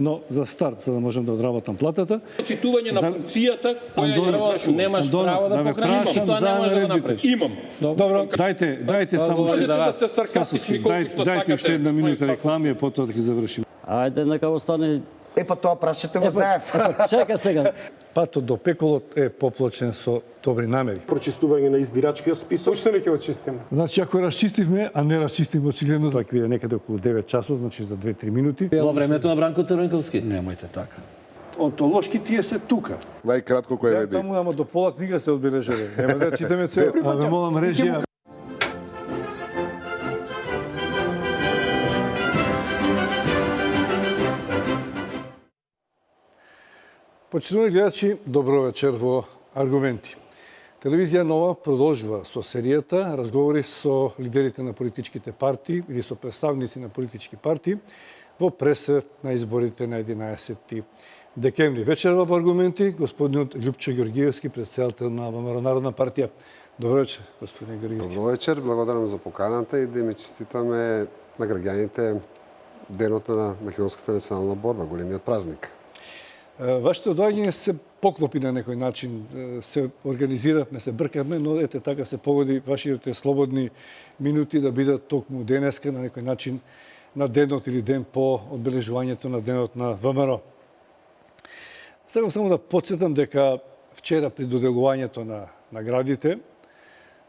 но за старт, за да можам да одработам платата. Читување на функцијата која ја немаш право да покажеш, тоа не можеш да го направиш. Имам. Добро, дайте само да сте саркастични колку што дайте уште една минута сакате. реклами, а потоа да ги завршиме. Ајде, нека остане. Па тоа прашате го заев. Чека сега. Патот до пеколот е поплачен со добри намери. Прочистување на избирачкиот список. Уште не ќе очистиме. Значи, ако расчистивме, а не расчистивме очигледно, така биде некаде околу 9 часот, значи за 2-3 минути. Во времето на Бранко Црвенковски. Немојте така. Онтолошки тие се тука. Најкратко кој Ја таму ама до пола книга се одбележали. Нема да читаме цел. А ве молам режија. Почитувани гледачи, добро вечер во Аргументи. Телевизија Нова продолжува со серијата разговори со лидерите на политичките партии или со представници на политички партии во пресрет на изборите на 11 декември. Вечерва во Аргументи господинот Љупчо Ѓоргиевски, претседател на ВМРО Народна партија. Добро вечер, господин Ѓоргиевски. Добро вечер, благодарам за поканата и да ми честитаме на граѓаните денот на македонската национална борба, големиот празник. Вашите одваѓања се поклопи на некој начин, се организиравме, се бркавме, но ете така се погоди вашите слободни минути да бидат токму денеска на некој начин на денот или ден по одбележувањето на денот на ВМРО. Сакам само да потсетам дека вчера при доделувањето на наградите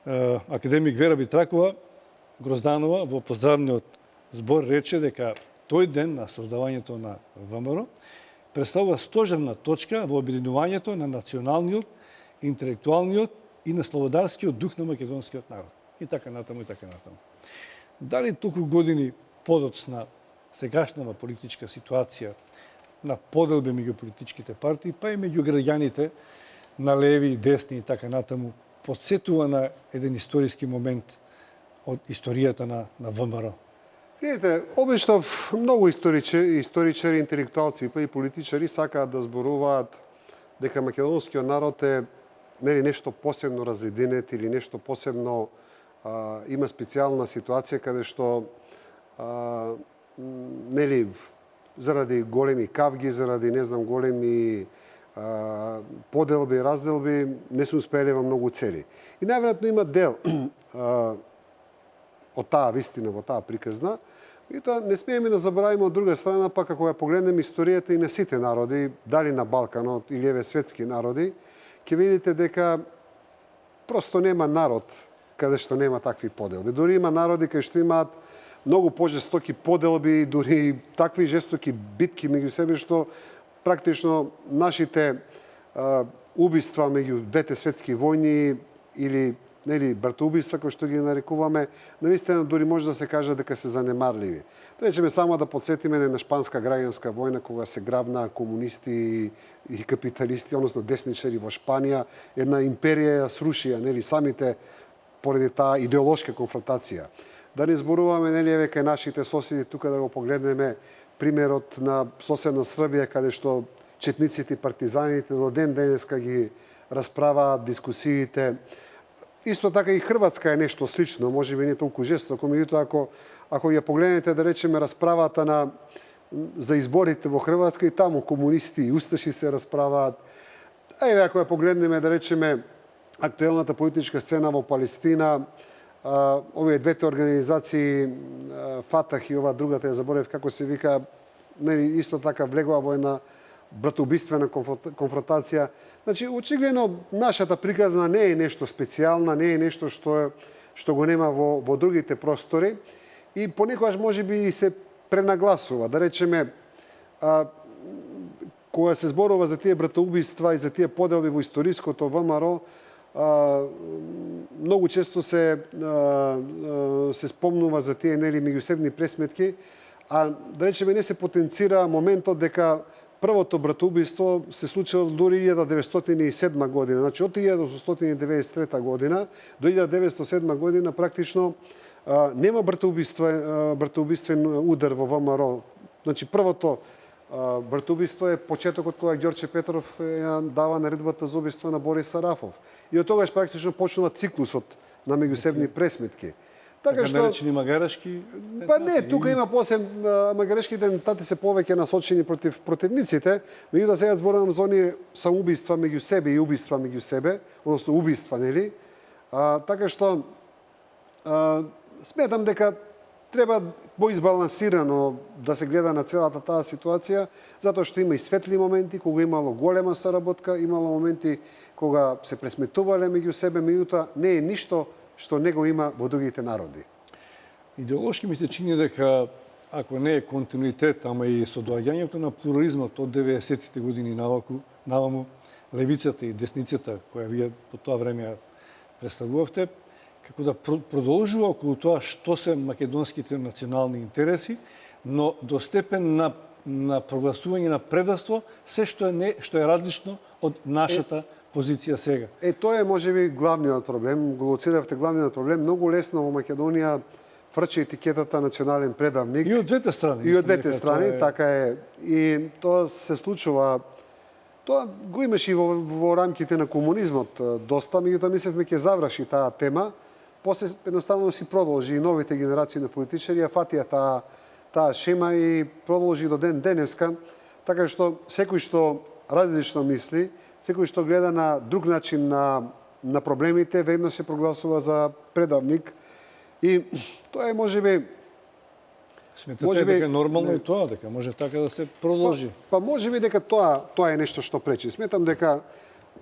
академик Вера Битракова Грозданова во поздравниот збор рече дека тој ден на создавањето на ВМРО представува стожерна точка во обединувањето на националниот, интелектуалниот и на слободарскиот дух на македонскиот народ. И така натаму, и така натаму. Дали толку години подоцна сегашнава политичка ситуација, на поделби меѓу политичките партии, па и меѓу граѓаните на леви и десни и така натаму, подсетува на еден историски момент од историјата на ВМРО? Видите, обично многу историчари, интелектуалци, па и политичари сакаат да зборуваат дека македонскиот народ е нешто посебно разединет или нешто посебно има специјална ситуација каде што заради големи кавги, заради големи поделби, разделби, не се успеале во многу цели. И најверојатно има дел од таа вистина, во таа приказна. И тоа не смееме да заборавиме од друга страна, пак ако ја погледнеме историјата и на сите народи, дали на Балканот или еве светски народи, ќе видите дека просто нема народ каде што нема такви поделби. Дури има народи кај што имаат многу пожестоки поделби, дури такви жестоки битки меѓу себе што практично нашите убиства меѓу двете светски војни или братоубиства, кои што ги нарекуваме, навистина дури може да се каже дека се занемарливи. Речеме само да подсетиме на шпанска граѓанска војна, кога се грабна комунисти и капиталисти, односно десничари во Шпанија, една империја ја срушија, самите поради таа идеолошка конфронтација. Да не зборуваме, еве кај нашите соседи, тука да го погледнеме примерот на соседна Србија, каде што четниците и партизаните до ден денеска ги расправаат дискусиите. Исто така и Хрватска е нешто слично, можеби не толку жестоко, меѓутоа ако ја погледнете, да речеме, расправата за изборите во Хрватска, и таму комунисти и усташи се расправаат. А еве ако ја погледнеме, да речеме, актуелната политичка сцена во Палестина, овие двете организации, Фатах и ова другата, ја заборев како се вика, исто така влегува во една братоубиствена конфронтација. Значи, очигледно, нашата приказна не е нешто специјална, не е нешто што го нема во другите простори и понекогаш можеби и се пренагласува. Да речеме, кога се зборува за тие братоубиства и за тие поделби во историското ВМРО, многу често се спомнува за тие меѓусебни пресметки, а да речеме не се потенцира моментот дека првото братоубиство се случило дури 1907 година. Значи, од 1893 година до 1907 година практично нема братоубиствен удар во ВМРО. Значи, првото братоубиство е почетокот кога Ѓорче Петров дава наредбата за убиство на Борис Сарафов. И од тогаш практично почнува циклусот на меѓусебни пресметки. Така што наречени магарешки. Па не, тука има посеб магарешките атентати се повеќе насочени против противниците, меѓутоа сега зборувам за оние самоубиства меѓу себе и убиства меѓу себе, односно убиства, нели? Така што сметам дека треба поизбалансирано да се гледа на целата таа ситуација, затоа што има и светли моменти кога имало голема соработка, имало моменти кога се пресметувале меѓу себе, меѓутоа не е ништо што него има во другите народи. Идеолошки ми се чини дека ако не е континуитет, ама и со доаѓањето на плурализмот од 90-тите години наваму, левицата и десницата, која вие по тоа време ја представувавте, како да продолжува околу тоа што се македонските национални интереси, но до степен на прогласување на предавство, се што е различно од нашата позиција сега. Тоа е можеби главниот проблем, го лоциравте главниот проблем. Многу лесно во Македонија фрче етикетата национален предавник. И од двете страни. И од двете страни, така е. И тоа се случува. Тоа го имаше и во рамките на комунизмот доста, меѓутоа мислевме ќе заврши таа тема. После едноставно си продолжи и новите генерации на политичари ја фатија таа шема и продолжи до ден денеска, така што секој што различно мисли, секој што гледа на друг начин на проблемите, веднаш се прогласува за предавник. И тоа е можеби... Сметате дека нормално е тоа, дека може така да се продолжи? Па можеби дека тоа е нешто што пречи. Сметам дека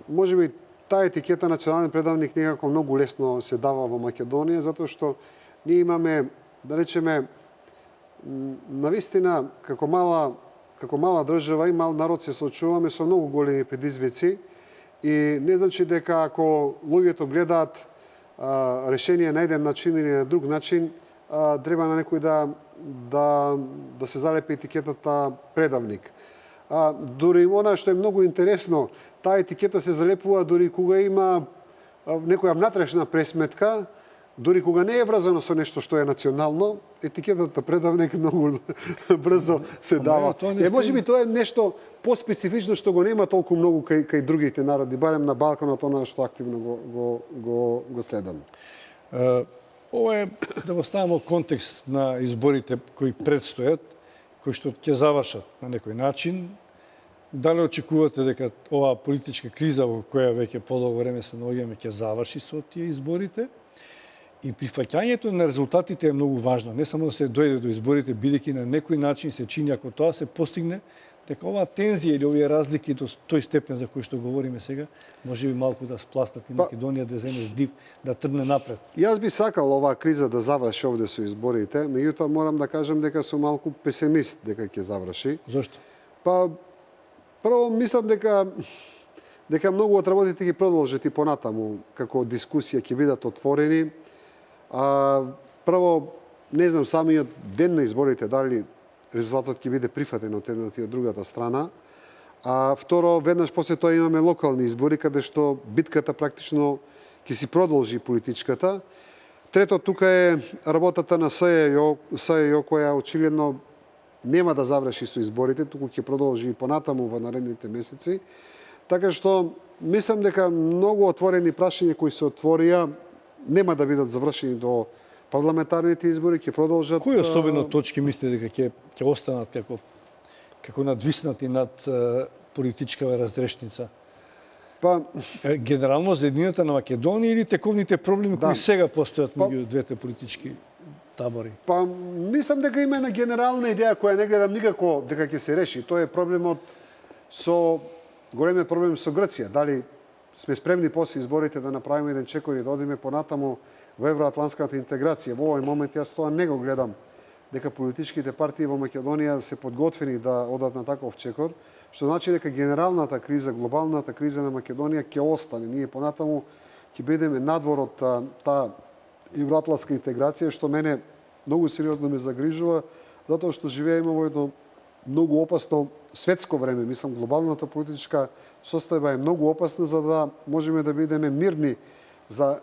можеби таа етикета национален предавник некако многу лесно се дава во Македонија, затоа што ние имаме, да речеме, навистина како мала држава и мал народ се соочуваме со многу големи предизвици и не значи дека ако луѓето гледаат решение на еден начин или на друг начин, треба на некој да се залепи етикетата предавник. Дури она што е многу интересно, таа етикета се залепува дури кога има некоја внатрешна пресметка, дури кога не е врзано со нешто што е национално, етикетата предавник многу брзо се дава. Можеби тоа е нешто поспецифично што го нема толку многу кај другите народи, барем на Балканот, она што активно го следам. Ова е да го ставаме контекст на изборите кои предстојат, кои што ќе завршат на некој начин. Дали очекувате дека оваа политичка криза во која веќе подолго време се наоѓаме ќе заврши со тие изборите? И прифаќањето на резултатите е многу важно. Не само да се дојде до изборите, бидејќи на некој начин се чини, ако тоа се постигне, дека оваа тензија или овие разлики до тој степен за кој што говориме сега, може би малку да спластат и Македонија да земе здив, да тргне напред. Јас би сакал оваа криза да заврши овде со изборите, меѓутоа морам да кажам дека сум малку песимист дека ќе заврши. Зошто? Па прво мислам дека многу од работите ќе продолжат и понатаму како дискусија ќе бидат отворени. Прво, не знам самиот ден на изборите дали резултатот ќе биде прифатен од едната и од другата страна. Второ, веднаш после тоа имаме локални избори, каде што битката практично ќе си продолжи политичката. Трето, тука е работата на СЕО, која очигледно нема да заврши со изборите, туку ќе продолжи и понатаму во наредните месеци. Така што, мислам дека многу отворени прашања кои се отворија нема да бидат завршени до парламентарните избори, ќе продолжат. Кои особено точки мислите дека ќе останат како надвиснати над политичкава разрешница? Па генерално за едината на Македонија или тековните проблеми кои сега постојат меѓу двете политички табори? Па мислам дека има една генерална идеја која не гледам никако дека ќе се реши. Тоа е проблемот големиот проблем со Грција. Дали сме спремни после изборите да направиме еден чекор и да одиме понатаму во евроатлантската интеграција. Во овој момент јас тоа не го гледам дека политичките партии во Македонија се подготвени да одат на таков чекор, што значи дека генералната криза, глобалната криза на Македонија ќе остане. Ние понатаму ќе бидеме надвор од таа евроатлантска интеграција, што мене многу сериозно ме загрижува, затоа што живееме во едно многу опасно светско време. Мислам, глобалната политичка состојба е многу опасна за да можеме да бидеме мирни за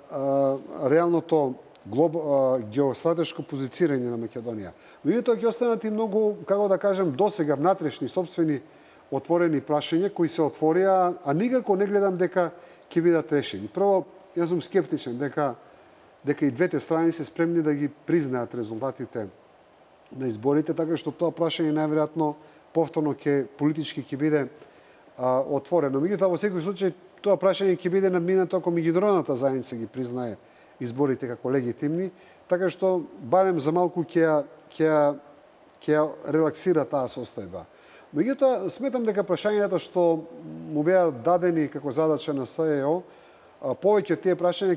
реалното геостратешко позицирање на Македонија. Меѓутоа ќе останат и многу, како да кажем, досега внатрешни, сопствени отворени прашања кои се отворија, а никако не гледам дека ќе бидат решени. Прво, јас сум скептичен дека дека и двете страни се спремни да ги признаат резултатите на изборите, така што тоа прашање најверојатно повторно политички ќе биде отворено. Меѓутоа, во секој случај, тоа прашање ќе биде надминато ако меѓународната заедница ги признае изборите како легитимни, така што барем за малку ќе релаксира таа состојба. Меѓутоа, сметам дека прашањата што му беа дадени како задача на СЕО, повеќе од тие прашања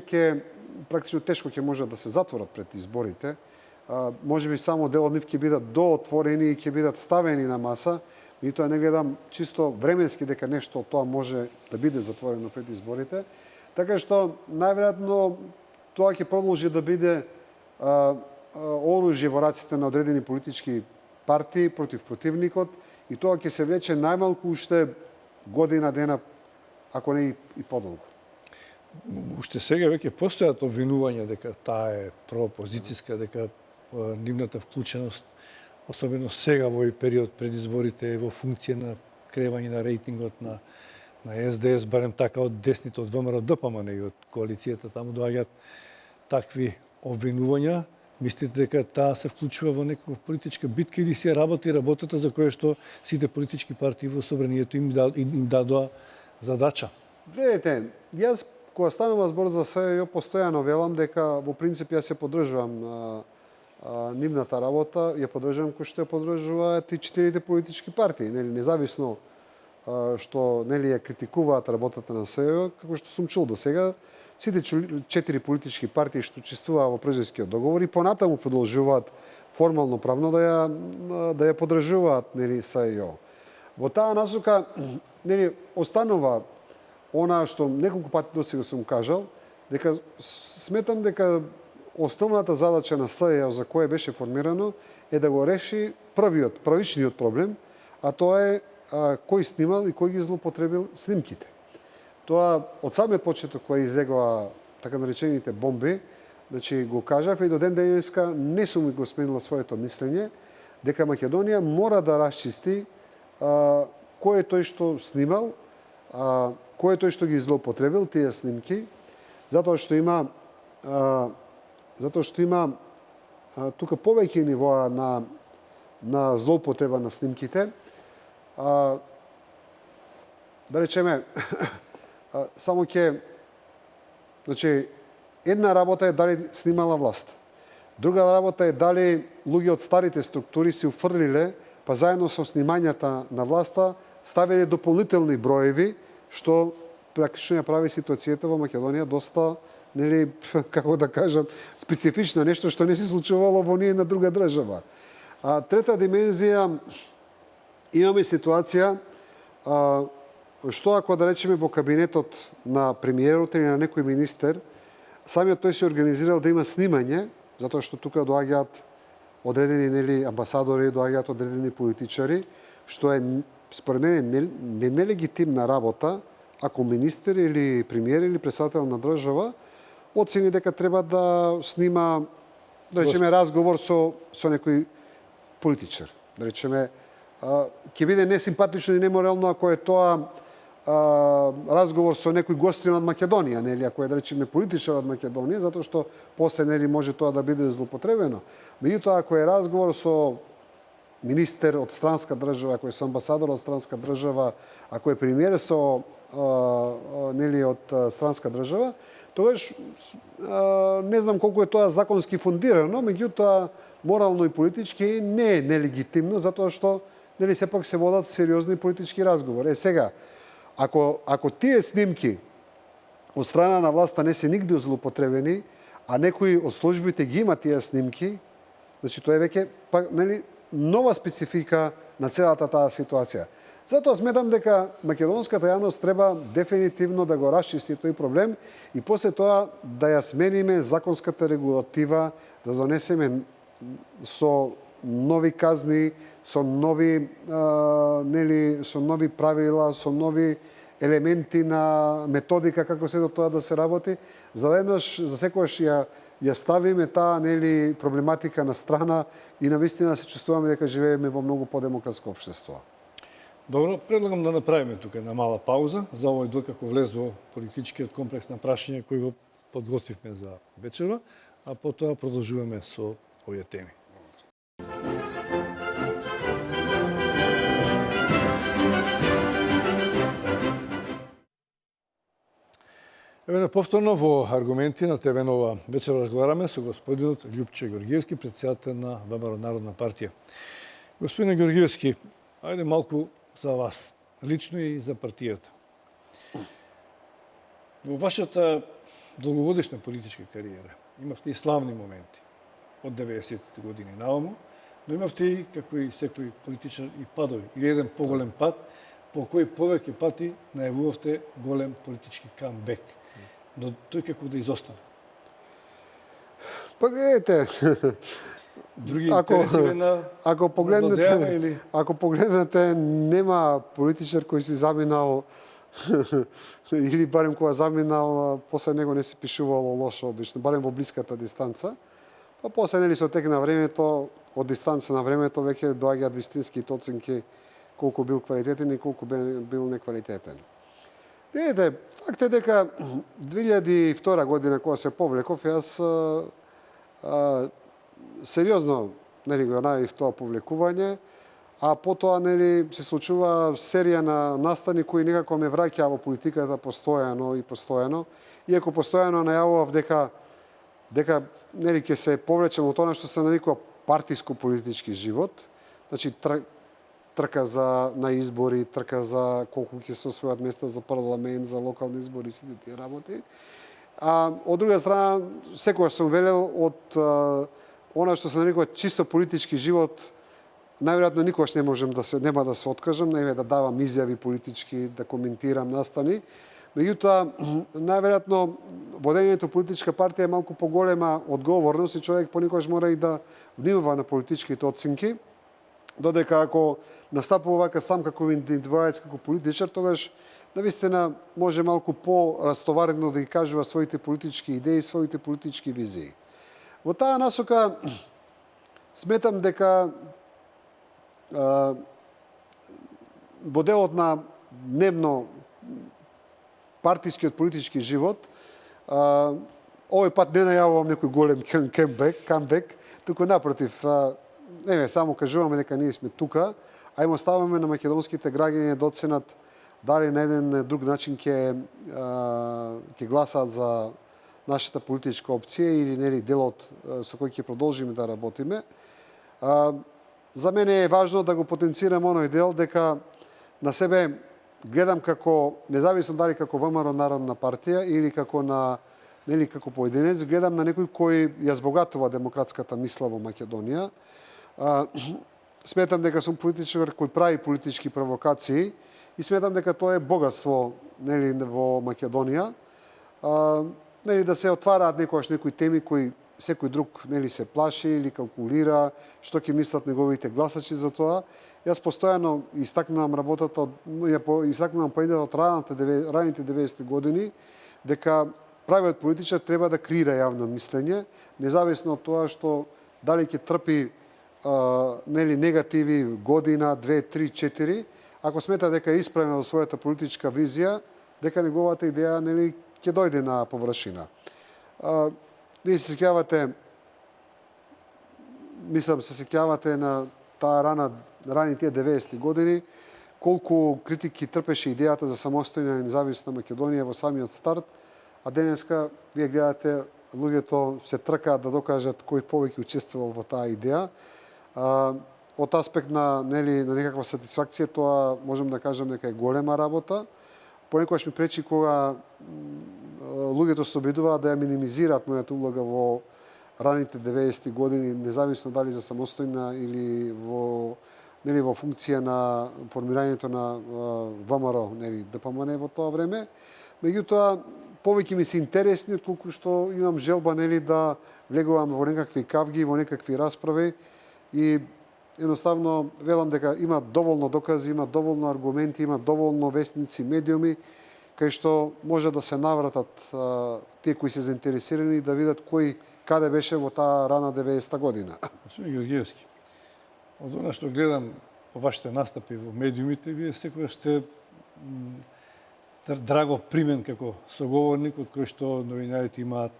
практично тешко ќе можат да се затворат пред изборите. Може би само дел од нив ќе бидат доотворени и ќе бидат ставени на маса, и тоа не гледам чисто временски дека нешто од тоа може да биде затворено пред изборите. Така што најверојатно тоа ќе продолжи да биде оружје во раците на одредени политички партии против противникот и тоа ќе се влече најмалку уште година дена, ако не и подолго. Уште сега веќе постојат обвинувања дека таа е проопозицијска, дека нивната вклученост, особено сега во овој период пред изборите, е во функција на кревање на рейтингот на СДС, барем така од десните, од ВМРО ДПМН и од коалицијата, таму доаѓаат такви обвинувања. Мислите дека таа се вклучува во некаква политичка битка или се работи работата за која што сите политички партии во собранието им дадоа задача? Гледайте, јас кога станува збор за СЕО, постојано велам дека во принцип јас се поддржувам нивната работа, ја поддржувам кој што ја поддржуваат и четирите политички партии, нели, независно што нели ја критикуваат работата на СЕО, како што сум чул до сега, сите четири политички партии што учествуваа во Преждевскиот договор и понатаму продолжуваат формално правно да ја поддржуваат нели СЕО. Во таа насока нели останува она што неколку пати досега сум кажал, дека сметам дека основната задача на СЕО за која беше формирано е да го реши правичниот проблем, а тоа е кој снимал и кој ги злоупотребил снимките. Тоа од самиот почеток кој излегоа така наречените бомби, значи го кажав и до ден денеска не сум го сменила своето мислење дека Македонија мора да расчисти кој е тој што снимал, кој е тој што ги злоупотребил тие снимки, затоа што има тука повеќе нивоа на злоупотреба на снимките. Да речеме, само значи, една работа е дали снимала власт. Друга работа е дали луѓе од старите структури се уфрлиле, па заедно со снимањата на власта ставиле дополнителни броеви, што практично ја прави ситуацијата во Македонија доста, нели, како да кажам, специфична, нешто што не се случувало во ние на друга држава. Трета димензија, имаме ситуација што ако да речеме во кабинетот на премиерот или на некој министер, самиот тој се организирал да има снимање, затоа што тука доаѓаат одредени нели амбасадори, доаѓаат одредени политичари, што е според мене нелегитимна работа ако министер или премиер или председател на држава оцени дека треба да снима, да речеме, разговор со некој политичар. Да речеме, ќе биде несимпатично и неморално ако е тоа разговор со некој гостин од Македонија, нели, ако е, да речеме, политичар од Македонија, затоа што после, нели, може тоа да биде злоупотребено. Меѓутоа, ако е разговор со министер од странска држава, ако е со амбасадор од странска држава, ако е премиер со нели од странска држава, тогаш не знам колку е тоа законски фундирано, меѓутоа морално и политички не е нелегитимно, затоа што нели сепак се водат сериозни политички разговори. Сега, ако тие снимки од страна на власта не се нигде злоупотребени, а некои од службите ги има тие снимки, значи тоа е веќе нели нова специфика на целата таа ситуација. Затоа сметам дека македонската јавност треба дефинитивно да го расчисти тој проблем и после тоа да ја смениме законската регулатива, да донесеме со нови казни, со нови правила, со нови елементи на методика како се до тоа да се работи, за да еднаш за секогаш ја ставиме таа нели проблематика на страна и навистина се чувствуваме дека живееме во многу подемократско општество. Добро, предлагам да направиме тука една мала пауза за овој дел како влез во политичкиот комплекс на прашања кои го подготвивме за вечера, а потоа продолжуваме со овие теми. Еве повторно во аргументи на ТВ Нова вечер разговараме со господинот Љупче Георгиевски, претседател на ВМРО Народна партија. Господине Георгиевски, ајде малку за вас, лично и за партијата. Во вашата долгогодишна политичка кариера имавте и славни моменти од 90-тите години наваму, но имавте и, како и секој политичар, и падови. Или еден поголем пад, по кој повеќе пати најавувавте голем политички камбек. Но тој како да изостане. Па гледайте, Други интереси на ако погледнете, или... ако погледнете, нема политичар кој си заминал или барем кога заминал, после него не се пишувало лошо обично, барем во блиската дистанца. Па после нели со тек на времето, од дистанца на времето веќе доаѓаат вистинските оценки колку бил квалитетен и колку бил неквалитетен. Видите, факт е дека 2002 година кога се повлеков, јас сериозно нели го најавив тоа повлекување, а потоа нели се случува серија на настани кои некако ме враќаа во политиката постојано, иако постојано најавував дека нели ќе се повлечем во тоа што се нарекува партиско-политички живот, значи трка на избори, трка за колку ќе се освојат места за парламент, за локални избори, сите тие работи. А од друга страна, секогаш сум велел од она што се нарекува чисто политички живот, најверојатно никогаш нема да се откажам, не да давам изјави политички, да коментирам настани. Меѓутоа, најверојатно водењето политичка партија е малку поголема одговорност и човек понекогаш мора и да внимава на политичките оценки, додека ако настапува вака сам како индивидуалец, како политичар, тогаш навистина може малку по-растоварено да ги кажува своите политички идеи, своите политички визии. Во таа насока сметам дека во делот на дневно партискиот политички живот, овој пат не најавувам некој голем камбек, туку напротив, само кажуваме дека ние сме тука, а им оставаме на македонските граѓани да оценат дали на еден друг начин ќе гласаат за нашата политичка опција или нели делот со кој ќе продолжиме да работиме. За мене е важно да го потенцирам оној дел дека на себе гледам како, независно дали како ВМРО Народна партија или како како поединец, гледам на некој кој ја збогатува демократската мисла во Македонија. Сметам дека сум политичар кој прави политички провокации и сметам дека тоа е богатство во Македонија. Да се отвараат некојаш некои теми кои секој друг се плаши или калкулира што ќе мислат неговите гласачи за тоа. Јас постојано истакнувам работата, истакнувам поединот од раните 90-ти години, дека правиот политичар треба да креира јавно мислење, независно од тоа што дали ќе трпи негативи година, 2, 3, 4, ако смета дека е исправен во својата политичка визија, дека неговата идеја ќе дојде на површина. Вие се сеќавате, мислам се сеќавате на таа рани тие 90-ти години, колку критики трпеше идејата за самостојна и независна Македонија во самиот старт, а денеска вие гледате луѓето се тркаат да докажат кој повеќе учествувал во таа идеја. Од аспект на некаква сатисфакција, тоа можам да кажам дека е голема работа. Понекогаш ми пречи кога луѓето се обидуваат да ја минимизираат мојата улога во раните 90-ти години, независно дали за самостојна или во функција на формирањето на ВМРО, ДПМН во тоа време. Меѓутоа, повеќе ми се интересни, отколку што имам желба да влегувам во некакви кавги, во некакви расправи и едноставно велам дека има доволно докази, има доволно аргументи, има доволно вестници, медиуми, кај што може да се навратат тие кои се заинтересирани да видат кој каде беше во таа рана 90-та година. Господин Георгиевски, од она што гледам по вашите настапи во медиумите, вие секогаш сте драго примен како соговорник, од кој што новинарите имаат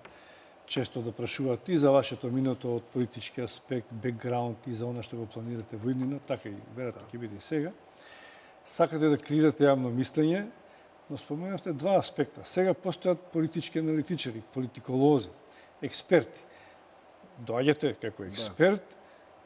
често да прашуваат и за вашето минато од политички аспект, бекграунд и за она што го планирате во иднина, така и веројатно ќе биде и сега. Сакате да креирате јавно мислење, но споменавте два аспекта. Сега постојат политички аналитичари, политиколози, експерти. Доаѓате како експерт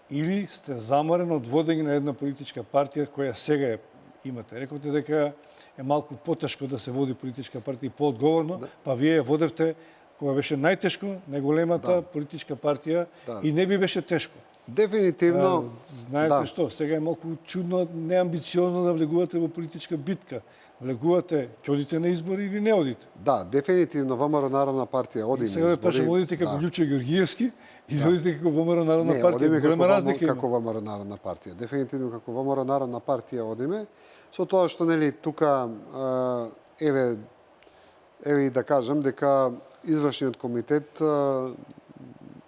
или сте заморен од водење на една политичка партија која сега имате. Рековте дека е малку потешко да се води политичка партија и поодговорно, па вие ја водевте кога беше најтешко, најголемата политичка партија и не ви беше тешко. Дефинитивно. Знаете што, сега е малку чудно, неамбициозно да влегувате во политичка битка. Влегувате, ќе одите на избори или не одите? Да, дефинитивно ВМРО Народна партија оди на избори. Сега ме прашам, одите како Љупчо Георгиевски или одите како ВМРО Народна партија? Одиме Голема разлика како ВМРО Народна партија. Дефинитивно како ВМРО Народна партија одиме. Со тоа што нели тука еве и да кажам дека извршниот комитет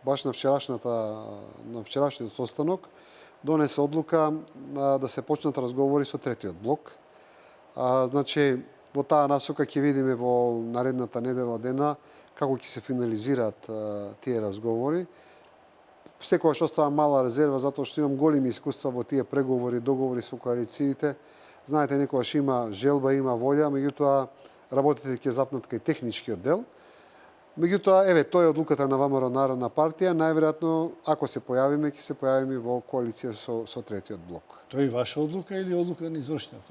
баш на вчерашниот состанок донесе одлука да се почнат разговори со третиот блок. Значи, во таа насока ќе видиме во наредната недела дена како ќе се финализираат тие разговори. Секогаш остава мала резерва затоа што имам големи искуства во тие преговори, договори со коалициите. Знаете, некогаш има желба, има волја, меѓутоа работите ќе запнат кај техничкиот дел. Меѓутоа, еве, тоа е одлуката на ВМРО Народна партија. Најверојатно, ако се појавиме, ќе се појавиме во коалиција со третиот блок. Тоа е ваша одлука или одлука на извршниот?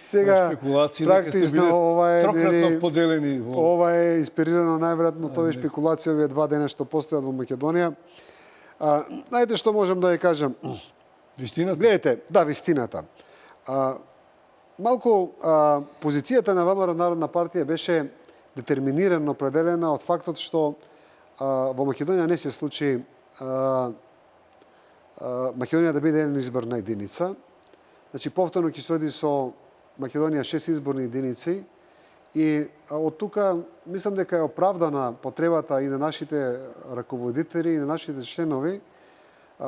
Сега, практично, ова е трократно поделени во... Ова е инспирирано најверојатно тоа спекулација овие 2 дена што постојат во Македонија. Знаете што можам да ја кажам? Вистината? Гледайте, да, вистината. Малку позицијата на ВМРО Народна партија беше детерминирано определена од фактот што во Македонија не се случи Македонија да биде една изборна единица. Значи, повторно ќе се оди со Македонија 6 изборни единици и од тука мислам дека е оправдана потребата и на нашите раководители и на нашите членови.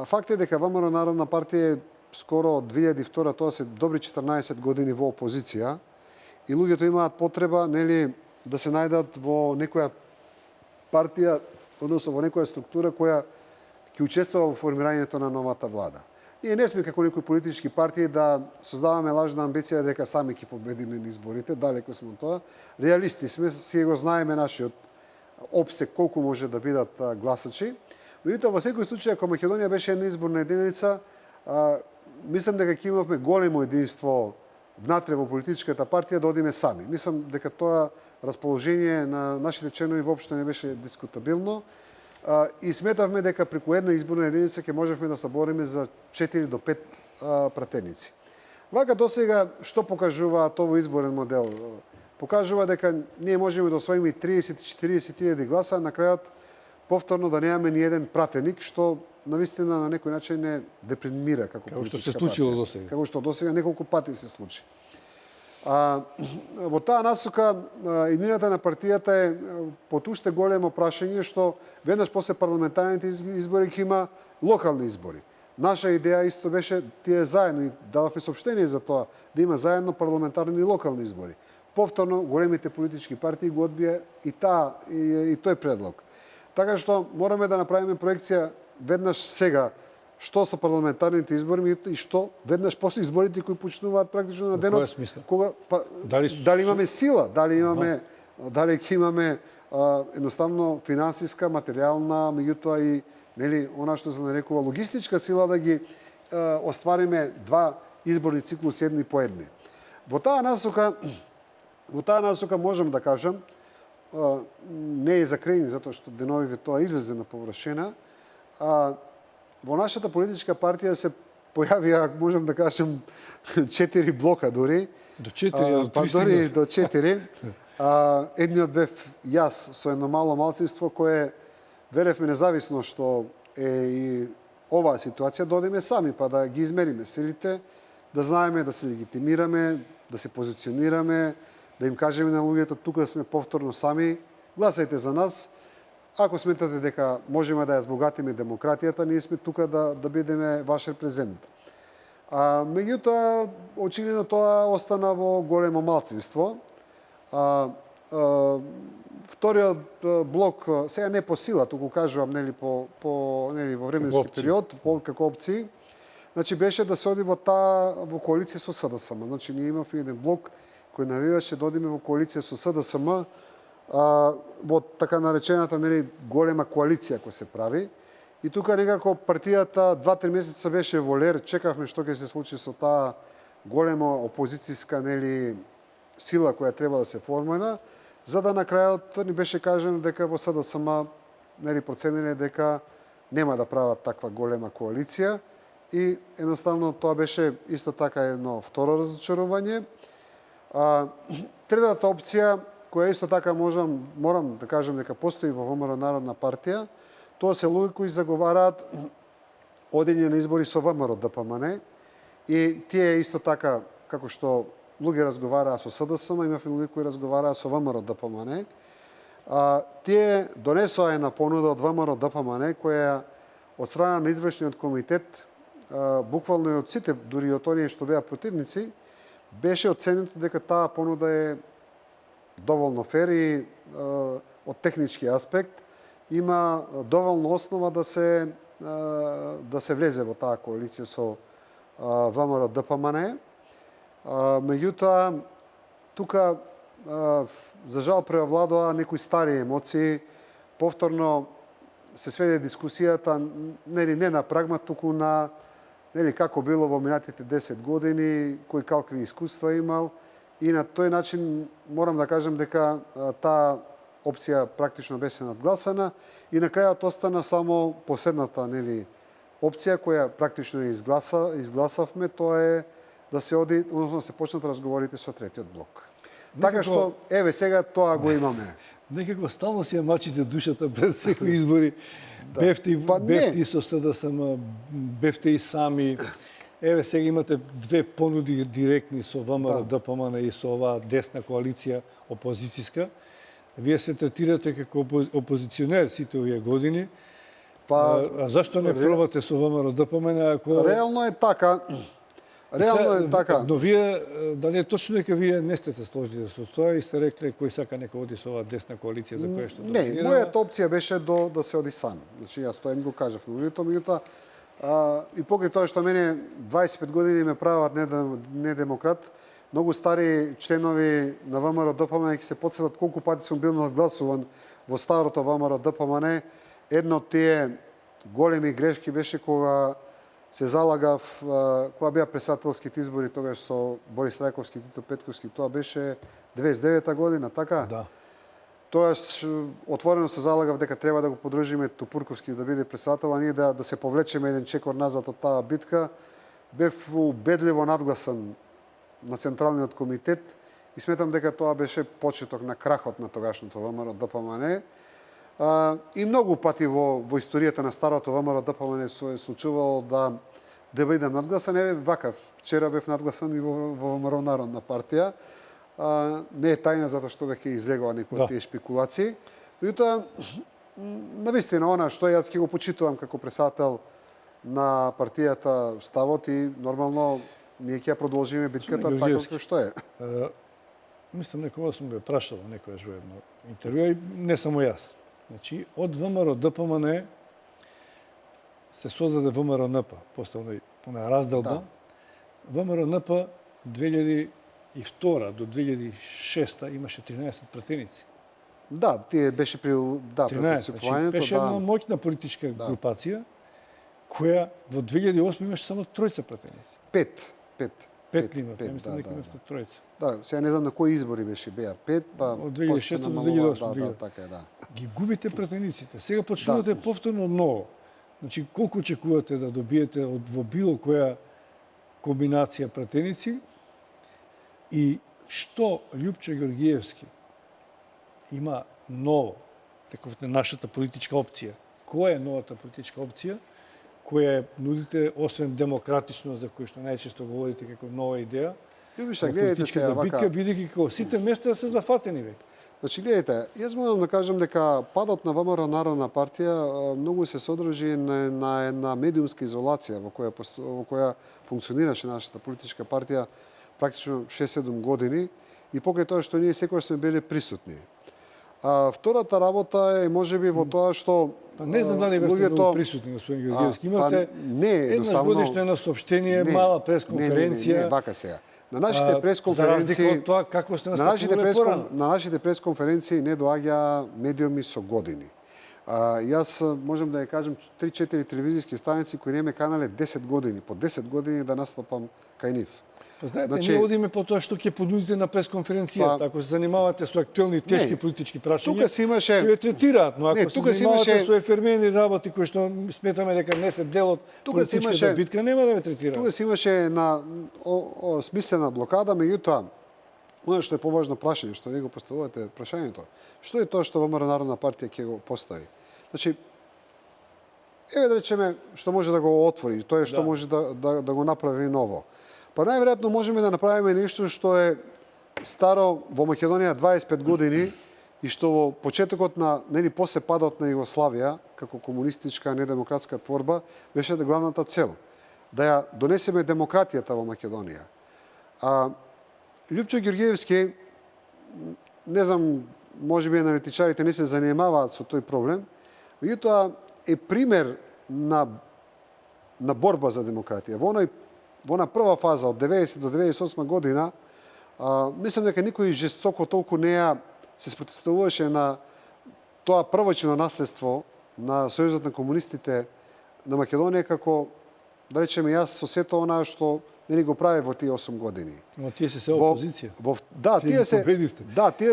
Факт е дека ВМРО Народна партија скоро од 2002, тоа се добри 14 години во опозиција и луѓето имаат потреба, нели, да се најдат во некоја партија, односно во некоја структура која ќе учествува во формирањето на новата влада. Ние не сме како некои политички партии да создаваме лажна амбиција дека сами ќе победиме на изборите, далеко сме од тоа. Реалисти сме, си го знаеме нашиот опсек колку може да бидат гласачи. Меѓутоа, во секој случај, ако Македонија беше една изборна единица, мислам дека ќе имавме големо единство внатре во политичката партија да одиме сами. Мислам дека тоа расположение на нашите членови воопшто не беше дискутабилно и сметавме дека преку една изборна единица ќе можевме да собориме за 4 до 5 пратеници. Вака досега што покажува тој изборен модел? Покажува дека ние можеме да освоиме 30-40 гласа, на крајот повторно да немаме ни еден пратеник, што навистина на некој начин не депримира како политичка партија. Како што се случило досега. Како што досега неколку пати се случи. Во таа насока иднината на партијата е под уште големо прашање што веднаш после парламентарните избори ќе има локални избори. Наша идеја исто беше тие заедно и дадовме соопштение за тоа да има заедно парламентарни и локални избори. Повторно големите политички партии го одбија и тој предлог. Така што мораме да направиме проекција веднаш сега што со парламентарните избори и што веднаш после изборите кои почнуваат практично на денот. Кога дали имаме сила, дали ќе имаме едноставно финансиска, материјална, меѓутоа и нели она што се нарекува логистичка сила да ги оствариме 2 изборни циклуси едни по едни. Во таа насока можам да кажам, не е за крај, затоа што деновиве тоа излезе на површина, во нашата политичка партија се појавија, можам да кажам, 4 блока дури. До 4, дури до 4. Едниот бев јас со едно мало малцинство кое веревме независно што е и оваа ситуација, да одиме сами па да ги измериме силите, да знаеме да се легитимираме, да се позиционираме, да им кажеме на луѓето тука сме повторно сами, гласајте за нас. Ако сметате дека можеме да ја збогатиме демократијата, ние сме тука да бидеме ваш репрезент. Меѓутоа, очигледно тоа остана во големо малцинство. Вториот блок, сега не по сила, туку кажувам, нели, нели, во временски период, како опции, значи беше да се оди во коалиција со СДСМ. Значи ние имавме еден блок кој навиваше да одиме во коалиција со СДСМ, во така наречената, нели, голема коалиција која се прави. И тука некако партијата 2-3 месеца беше во лер, чекавме што ќе се случи со таа голема опозицијска, нели, сила која треба да се формира, за да на крајот ни беше кажано дека во СДСМ, нели, процениле дека нема да прават таква голема коалиција и едноставно тоа беше исто така едно второ разочарување. Третата опција која исто така морам да кажам дека постои во ВМРО Народна партија, тоа се луѓе кои заговараат одење на избори со ВМРО ДПМН и тие исто така како што луѓе разговараа со СДСМ, имавме луѓе кои разговараа со ВМРО ДПМН. Тие донесоа една понуда од ВМРО ДПМН која од страна на извршниот комитет, буквално и од сите, дури од оние што беа противници, беше оценето дека таа понуда е доволно фер и од технички аспект има доволно основа да се влезе во таа коалиција со ВМРО ДПМН. Меѓутоа, тука, за жал, превладува некои стари емоции. Повторно се сведе дискусијата не на прагмат, туку на како било во минатите 10 години, кои какви искуства имал. И на тој начин морам да кажам дека таа опција практично беше надгласана и на крајот остана само последната, опција која практично изгласавме, тоа е да се оди, односно да се почнат разговорите со третиот блок. Така што, еве, сега тоа го имаме. Некако стално си ја мачите душата пред секои избори. Бевте и со СДСМ, бевте и сами. Еве, сега имате две понуди директни со ВМРО ДПМН и со оваа десна коалиција опозицијска. Вие се третирате како опозиционер сите овие години. А зашто не пробате со ВМРО ДПМН ако Реално е така. Но вие, дали е точно дека вие не сте се сложили со тоа и сте рекле кој сака нека оди со оваа десна коалиција за која што Не, мојата опција беше да се оди сам. Значи јас тоа им го кажав на луѓето, меѓутоа и покрај тоа што мене 25 години ме прават недемократ, многу стари членови на ВМРО ДПМН ќе се потсетат колку пати сум бил надгласуван во старото ВМРО ДПМН. Едно од тие големи грешки беше кога се залагав, кога беа председателските избори тогаш со Борис Трајковски и Тито Петковски, тоа беше 99-та година, така? Да. Тоаш отворено се залагав дека треба да го подржиме Тупурковски да биде председател, а ние да се повлечеме еден чекор назад од таа битка. Бев убедливо надгласан на Централниот комитет и сметам дека тоа беше почеток на крахот на тогашното ВМРО ДПМН. И многу пати во историјата на старото ВМРО ДПМН се случувало да бидам надгласан. Еве вака, вчера бев надгласан и во ВМРО Народна партија. Не е тајна затоа што веќе излегува некои од тие шпекулации. Меѓутоа, навистина, она што јас ќе го почитувам како председател на партијата ставот и нормално ние ќе ја продолжиме битката така како што е. Мислам некога сум го прашал некојаш во едно интервју и не само јас. Значи, од ВМРО ДПМН се создаде ВМРО НП, после она разделба. ВМРО НП 2002 до 2006 имаше 13 пратеници. Да, тие беше при значи, беше една моќна политичка групација која во 2008 имаше само тројца пратеници. Пет Има, мислам дека имаше тројца. Да, сега не знам на кои избори беше беа 5, па од 2006 до 2008. така е, да. Ги губите пратениците. Сега почнувате повторно ново. Значи, колку очекувате да добиете во било која комбинација пратеници и што Љупчо Ѓоргиевски има ново, рековте нашата политичка опција. Која е новата политичка опција која нудите, освен демократично, за кој што најчесто говорите како нова идеја? Љубиша, гледате сега вака. Битка, бидејќи како сите места се зафатени веќе. Значи, гледайте, јас можам да кажам дека падот на ВМРО Народна партија многу се содржи на една медиумска изолација во која функционираше нашата политичка партија практично 6-7 години и покрај тоа што ние секогаш сме били присутни. Втората работа е можеби во тоа што Не знам дали бевте многу присутни, господин Георгиевски. Имате еднаш годишно едно соопштение, мала пресконференција. Не, вака сега. На нашите пресконференции, за разлика од тоа како сте настапувале порано. На нашите пресконференции не доаѓа медиуми со години. Јас можам да ја кажам 3-4 телевизиски станици кои не ме канале 10 години, по 10 години да настапам кај нив. Знаете, значи, ние одиме по тоа што ќе понудите на пресконференцијата. Ако се занимавате со актуелни тешки политички прашања, тука си имаше ќе ве третираат, но ако тука се занимавате со ефермени работи кои што сметаме дека не се дел од политичката битка, нема да ве третираат. Тука си имаше една смислена блокада, меѓутоа она што е поважно прашање, што вие го поставувате прашањето, што е тоа што ВМРО Народна партија ќе го постави? Значи, еве да речеме што може да го отвори, тоа е што може да го направи ново. Па најверојатно можеме да направиме нешто што е старо во Македонија 25 години и што во почетокот на после падот на Југославија како комунистичка недемократска творба беше главната цел да ја донесеме демократијата во Македонија. Љупчо Ѓорѓиевски, не знам, можеби аналитичарите не се занимаваат со тој проблем, меѓутоа е пример на борба за демократија. Во на прва фаза од 90 до 98 година, мислам дека никој жестоко толку не ја се спротивуваше на тоа првично наследство на Сојузот на комунистите на Македонија како, да речеме, јас со сето она што не го прави во тие 8 години. Но тие се во опозиција. Да, тие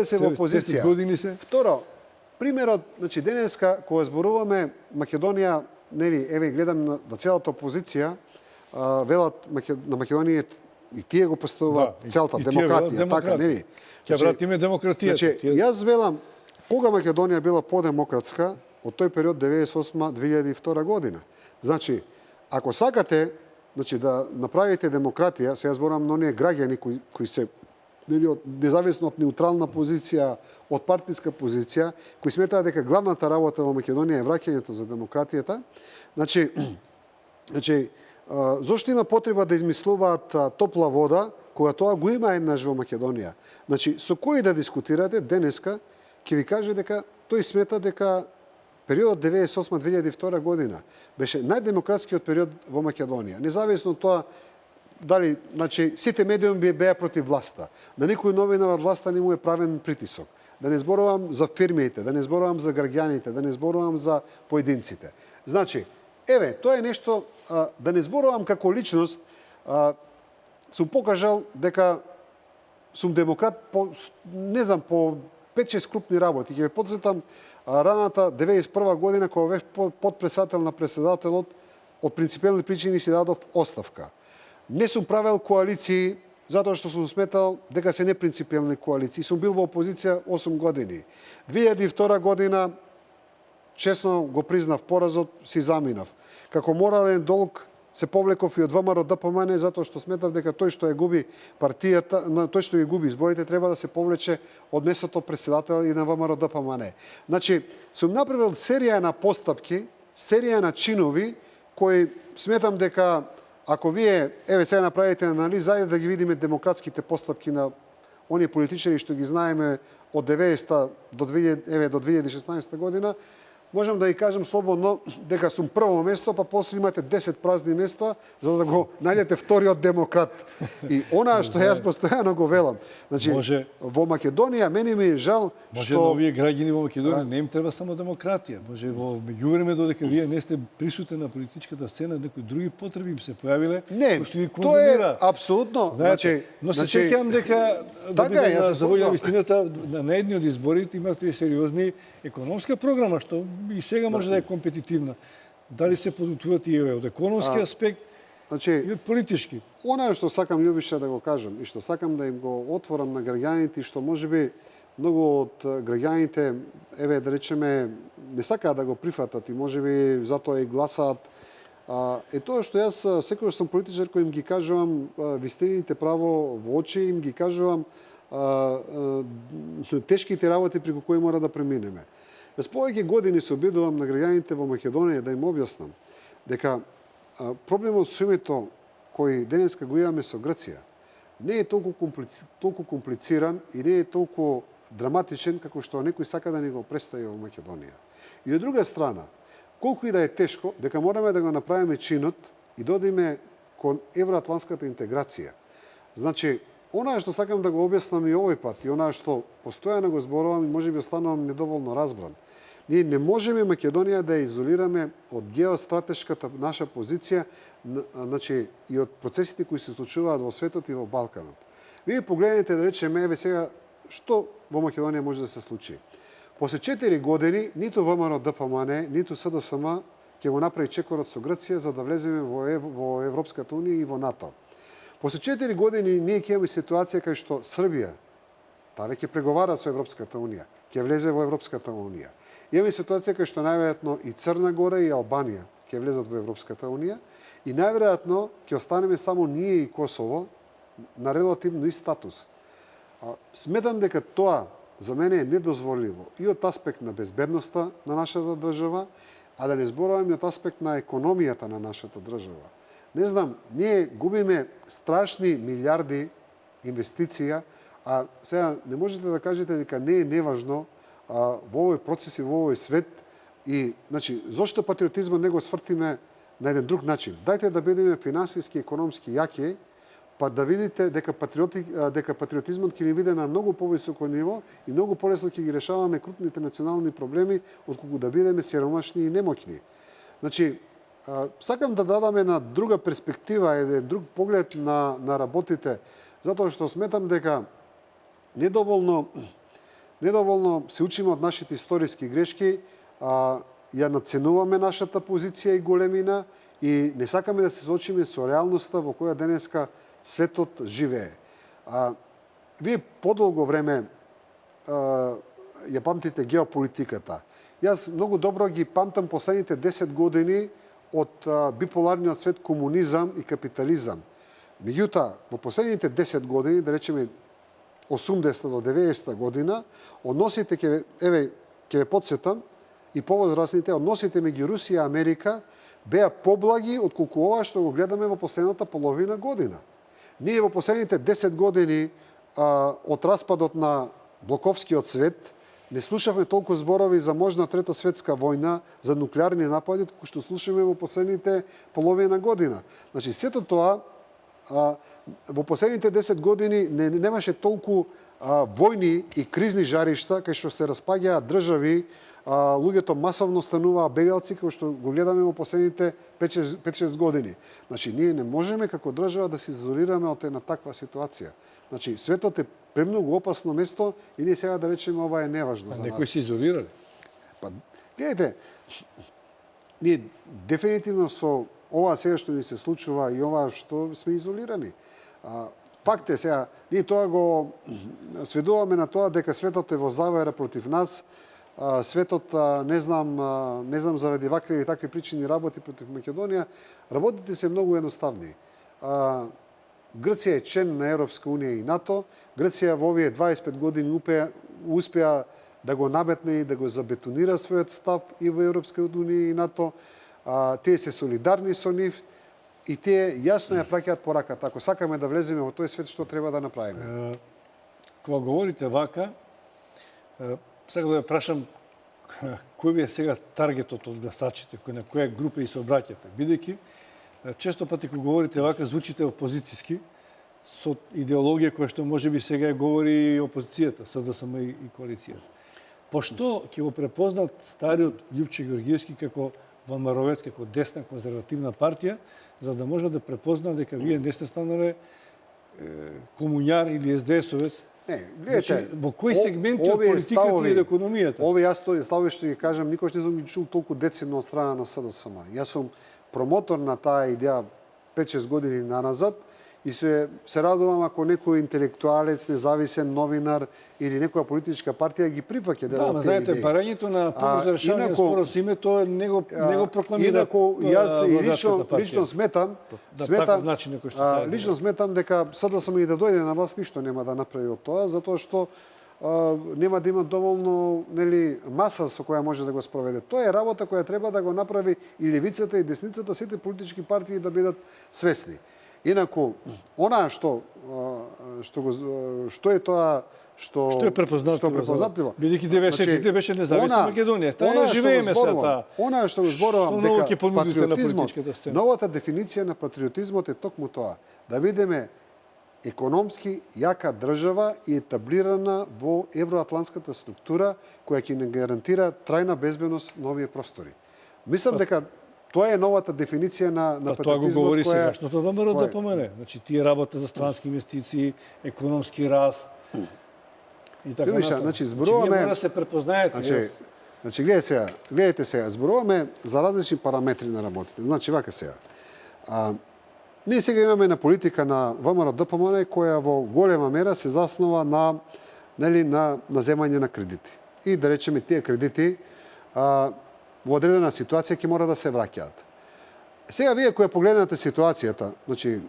се во опозиција. 10 години се. Второ, примерот, значи денеска кога зборуваме Македонија, еве гледам на целата опозиција, велат на Македонија и тие го поставуваат целата демократија, така, нели? Ќе вратиме демократијата. Значи, јас велам, кога Македонија била подемократска, од тој период 98-2002 година. Значи, ако сакате, значи да направите демократија, сега зборам на оние граѓани кои се независно од неутрална позиција, од партиска позиција, кои сметаат дека главната работа во Македонија е враќањето за демократијата, значи зошто има потреба да измислуваат топла вода, кога тоа го има еднаш во Македонија? Значи, со кој да дискутирате денеска, ќе ви каже дека тој смета дека периодот 98-2002 година беше најдемократскиот период во Македонија. Независно од тоа дали, значи, сите медиуми беа против власта. На никој новинар од власта не му е правен притисок. Да не зборувам за фирмите, да не зборувам за граѓаните, да не зборувам за поединците. Значи, еве, тоа е нешто, да не зборувам како личност, сум покажал дека сум демократ по, не знам, по 5-6 крупни работи. Ќе ве подсетам раната 91 година кога бев подпредседател на председателот, од принципиелни причини си дадов оставка. Не сум правел коалиции затоа што сум сметал дека се непринципиелни коалиции. Сум бил во опозиција 8 години. 2002 година честно го признав поразот, си заминав. Како морален долг се повлеков и од ВМРО ДПМН затоа што сметав дека тој што ја губи партијата, тој што ја губи изборите треба да се повлече од местото председател и на ВМРО ДПМН. Значи, сум направил серија на постапки, серија на чинови кои сметам дека ако вие еве сега направите анализа, ајде да ги видиме демократските постапки на оние политичари што ги знаеме од 90 до 2016 година, можам да ја кажам слободно дека сум прво место, па после имате 10 празни места за да го најдете вториот демократ. И она што јас постојано го велам. Значи, во Македонија мене ми е жал што на овие граѓани во Македонија не им треба само демократија. Може во меѓувреме додека вие не сте присутни на политичката сцена, некои други потреби им се појавиле, кои што ги конзумираат. Тоа е апсолутно. Значи, но се сеќавам дека за волја вистината на едни од изборите имате и сериозни економска програма што и сега може да е компетитивна. Дали се подготвувате и од економски аспект, и од политички? Она што сакам, Љубиша, да го кажам и што сакам да им го отворам на граѓаните и што можеби многу од граѓаните, еве да речеме, не сакаат да го прифатат и можеби затоа и гласаат, е тоа што јас секогаш сум политичар кој им ги кажувам вистините право во очи, им ги кажувам тешките работи преку кои мора да преминеме. Без повеќе години се обидувам на граѓаните во Македонија да им објаснам дека проблемот со името кој денеска го имаме со Грција не е толку комплициран и не е толку драматичен како што некој сака да ни го представи во Македонија. И од друга страна, колку и да е тешко, дека мораме да го направиме чинот и да одиме кон евроатлантската интеграција. Значи, она што сакам да го објаснам и овој пат, и она што постојано го зборувам и можеби останувам недоволно разбран, ние не можеме Македонија да ја изолираме од геостратешката наша позиција, значи и од процесите кои се случуваат во светот и во Балканот. Вие погледнете да речеме еве сега што во Македонија може да се случи. После 4 години ниту ВМРО ДПМН, ниту СДСМ ќе го направи чекорот со Грција за да влеземе во Европската унија и во НАТО. После 4 години ние ќе имаме ситуација кај што Србија, таа веќе преговара со Европската унија, ќе влезе во Европската унија. Имаме ситуација кај што најверојатно и Црна Гора и Албанија ќе влезат во Европската унија и најверојатно ќе останеме само ние и Косово на релативно ист статус. Сметам дека тоа за мене е недозволиво и од аспект на безбедноста на нашата држава, а да не зборуваме од аспект на економијата на нашата држава. Не знам, ние губиме страшни милиарди инвестиција, а сега не можете да кажете дека не е неважно во овој процес и во овој свет и, значи, зошто патриотизмот не го свртиме на еден друг начин? Дајте да бидеме финансиски, економски јаки, па да видите дека патриотизмот ќе ни биде на многу повисоко ниво и многу полесно ќе ги решаваме крупните национални проблеми, отколку да бидеме сиромашни и немоќни. Значи, сакам да дадам една друга перспектива, еден друг поглед на работите, затоа што сметам дека недоволно се учиме од нашите историски грешки, ја наценуваме нашата позиција и големина и не сакаме да се соочиме со реалноста во која денеска светот живее. Вие подолго време ја памтите геополитиката. Јас многу добро ги памтам последните 10 години од биполарниот свет комунизам и капитализам. Меѓутоа, во последните 10 години, да речеме 80 до 90 година, односите ќе ве подсетам и повозрастните, односите меѓу Русија и Америка беа поблаги отколку ова што го гледаме во последната половина година. Ние во последните 10 години од распадот на блоковскиот свет не слушавме толку зборови за можна трета светска војна, за нуклеарни напади, како што слушаме во последните половина година. Значи, сето тоа во последните 10 години немаше толку војни и кризни жаришта кај што се распаѓаат држави, луѓето масовно стануваа бегалци, кои што го гледаме во последните 5-6 години. Значи, ние не можеме како држава да се изолираме од една таква ситуација. Значи, светот е премногу опасно место и ние сега да речеме ова е неважно за нас. Некои се изолирали. Па, гледайте, ние дефинитивно со ова сега што ни се случува и ова што сме изолирани. Факт е сега, ние тоа го сведуваме на тоа дека светот е во завера против нас, светот не знам заради вакви или такви причини работи против Македонија. Работите се многу едноставни. Грција е член на Европска унија и НАТО. Грција во овие 25 години успеа да го наметне и да го забетонира својот став и во Европска унија и НАТО. Тие се солидарни со нив и тие јасно ја праќаат пораката. Ако сакаме да влеземе во тој свет, што треба да направиме? Кога говорите вака, сакам да ја прашам кој ви е сега таргетот од гласачите, на која група и се обраќате, бидејќи често пати кога говорите вака звучите опозициски со идеологија која што можеби сега ја говори и опозицијата, СДСМ и коалицијата. Пошто ќе го препознат стариот Љупче Георгиевски како ВМРО-вец, како десна конзервативна партија, за да може да препозна дека вие не сте станале комуњар или СДС-овец? Не, гледате, во кој сегменти од политиката и економијата? Овие ставови што ги кажам, никош не сум ги чул толку децидно од страна на СДСМ. Јас сум промотор на таа идеја 5-6 години наназад И се радувам ако некој интелектуалец, независен новинар или некоја политичка партија ги прифаќа дел од тие идеи. Знаете, барањето на помош за решавање спорот со име, тоа не го прокламира. Инаку јас лично сметам лично сметам дека СДСМ и да дојде на власт ништо нема да направи од тоа, затоа што нема да има доволно маса со која може да го спроведе. Тоа е работа која треба да го направи и левицата и десницата, сите политички партии да бидат свесни. Инаку, она што е тоа што е препознатливо. Бидејќи 94 беше независна Македонија. Таа живееме сега. Она што го зборувам дека патриотизмот, новата дефиниција на патриотизмот е токму тоа, да бидеме економски јака држава и етаблирана во евроатлантската структура која ќе не гарантира трајна безбедност на овие простори. Мислам дека тоа е новата дефиниција на патриотизмот. Тоа го говори сегашното ВМРО да помене. Значи, тие работа за странски инвестиции, економски раст и така натаму. Значи, зборуваме... Мора да се препознаете. Значи, гледайте сега, зборуваме за различни параметри на работите. Значи, вака сега. Ние сега имаме на политика на ВМРО-ДПМН која во голема мера се заснова на земање на кредити. И да речеме тие кредити во одредена ситуација ќе мора да се враќаат. Сега вие која погледнете ситуацијата, значи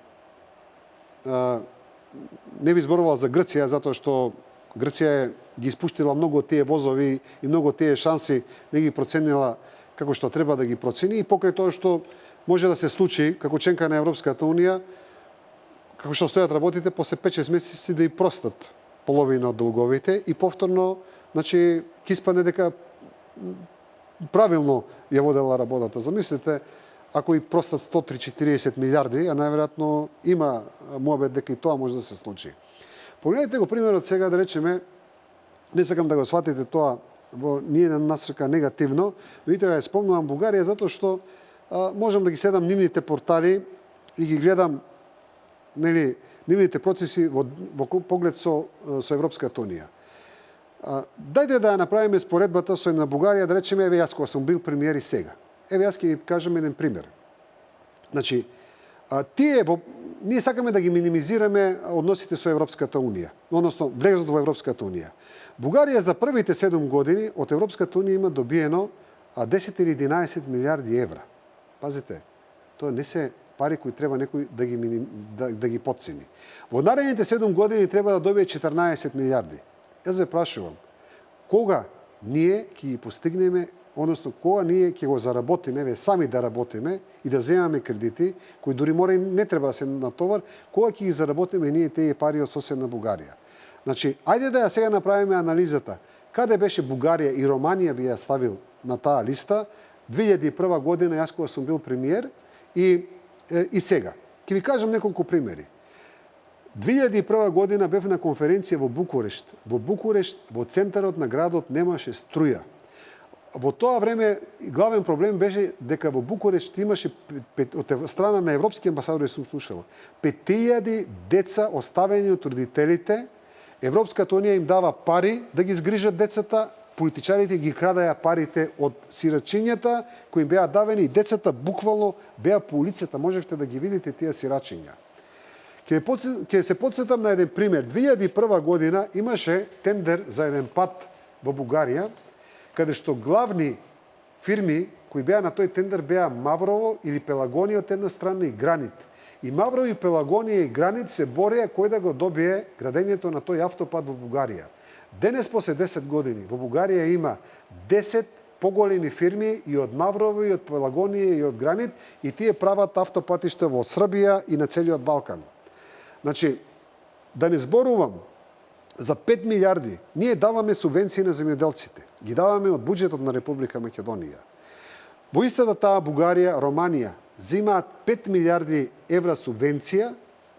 не би зборувал за Грција затоа што Грција ги испуштила многу од тие возови и многу од тие шанси, не ги проценила како што треба да ги процени и покрај тоа што може да се случи како членка на Европската унија, како што стојат работите, после 5-6 месеци да и простат половина од долговите и повторно, значи, ќе испадне дека правилно ја водела работата. Замислете, ако и простат 130-40 милиарди, а најверојатно има муабет дека и тоа може да се случи. Погледнете го примерот сега, да речеме, не сакам да го сватите тоа во ниедна насока негативно, видите, ја спомнувам Бугарија затоа што можам да ги следам нивните портали и ги гледам нивните процеси во поглед со Европската унија. Дајте да ја направиме споредбата со една Бугарија, да речеме, еве јас кога сум бил премиер и сега. Еве јас ќе ви кажам еден пример. Значи, ние сакаме да ги минимизираме односите со Европската унија, односно влезот во Европската унија. Бугарија за првите 7 години од Европската унија има добиено 10 или 11 милиарди евра. Пазите, тоа не се пари кои треба некој да ги потцени. Во наредните 7 години треба да добие 14 милиарди. Јас ве прашувам, кога ние ќе ги постигнеме, односно кога ние ќе го заработиме, сами да работиме и да земаме кредити, кои дури мора и не треба да се натовар, кога ќе ги заработиме ние тие пари од соседна Бугарија. Значи, ајде да ја сега направиме анализата. Каде беше Бугарија и Романија би ја ставил на таа листа, 2001 година, јас кога сум бил премиер и сега. Ќе ви кажам неколку примери. 2001 година бев на конференција во Букурешт. Во Букурешт, во центарот на градот немаше струја. Во тоа време главен проблем беше дека во Букурешт имаше од страна на европски амбасадори сум слушал 5000 деца оставени од родителите. Европската унија им дава пари да ги згрижат децата, политичарите ги крадаја парите од сирачињата кои им беа давени и децата буквално беа по улицата, можевте да ги видите тие сирачиња. Ќе се потсетам на еден пример. 2001 година имаше тендер за еден пат во Бугарија, каде што главни фирми кои беа на тој тендер беа Маврово или Пелагонија од една страна и Гранит. И Маврово и Пелагонија и Гранит се борија кој да го добие градењето на тој автопат во Бугарија. Денес, после 10 години, во Бугарија има 10 поголеми фирми и од Маврово, и од Пелагонија, и од Гранит, и тие прават автопатишта во Србија и на целиот Балкан. Значи, да не зборувам, за 5 милиарди ние даваме субвенции на земјоделците. Ги даваме од буџетот на Република Македонија. Во истата таа Бугарија, Романија, земаат 5 милиарди евра субвенција,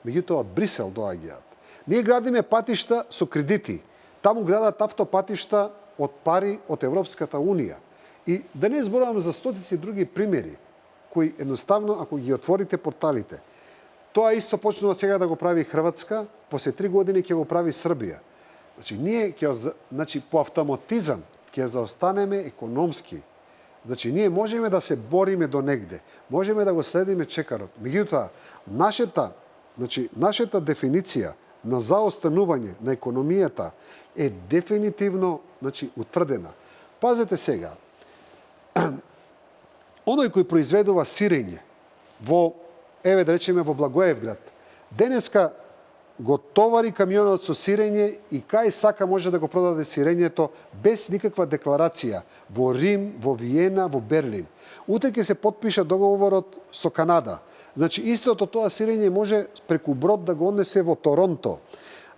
меѓутоа од Брисел доаѓаат. Ние градиме патишта со кредити. Таму градат автопатишта од пари од Европската унија. И да не зборувам за стотици други примери, кои едноставно, ако ги отворите порталите, тоа исто почнува сега да го прави Хрватска, после 3 години ќе го прави Србија. Значи, ние по автоматизам ќе заостанеме економски. Значи, ние можеме да се бориме до негде, можеме да го следиме чекарот. Меѓутоа, нашата Значи, нашата дефиниција на заостанување на економијата е дефинитивно, значи, утврдена. Пазете сега. Оној кој произведува сирење во, еве да речеме, во Благоевград, денеска го товари камионот со сирење и кај сака може да го продаде сирењето без никаква декларација во Рим, во Виена, во Берлин. Утре ќе се потпиша договорот со Канада. Значи, истото тоа сирење може преку брод да го однесе во Торонто.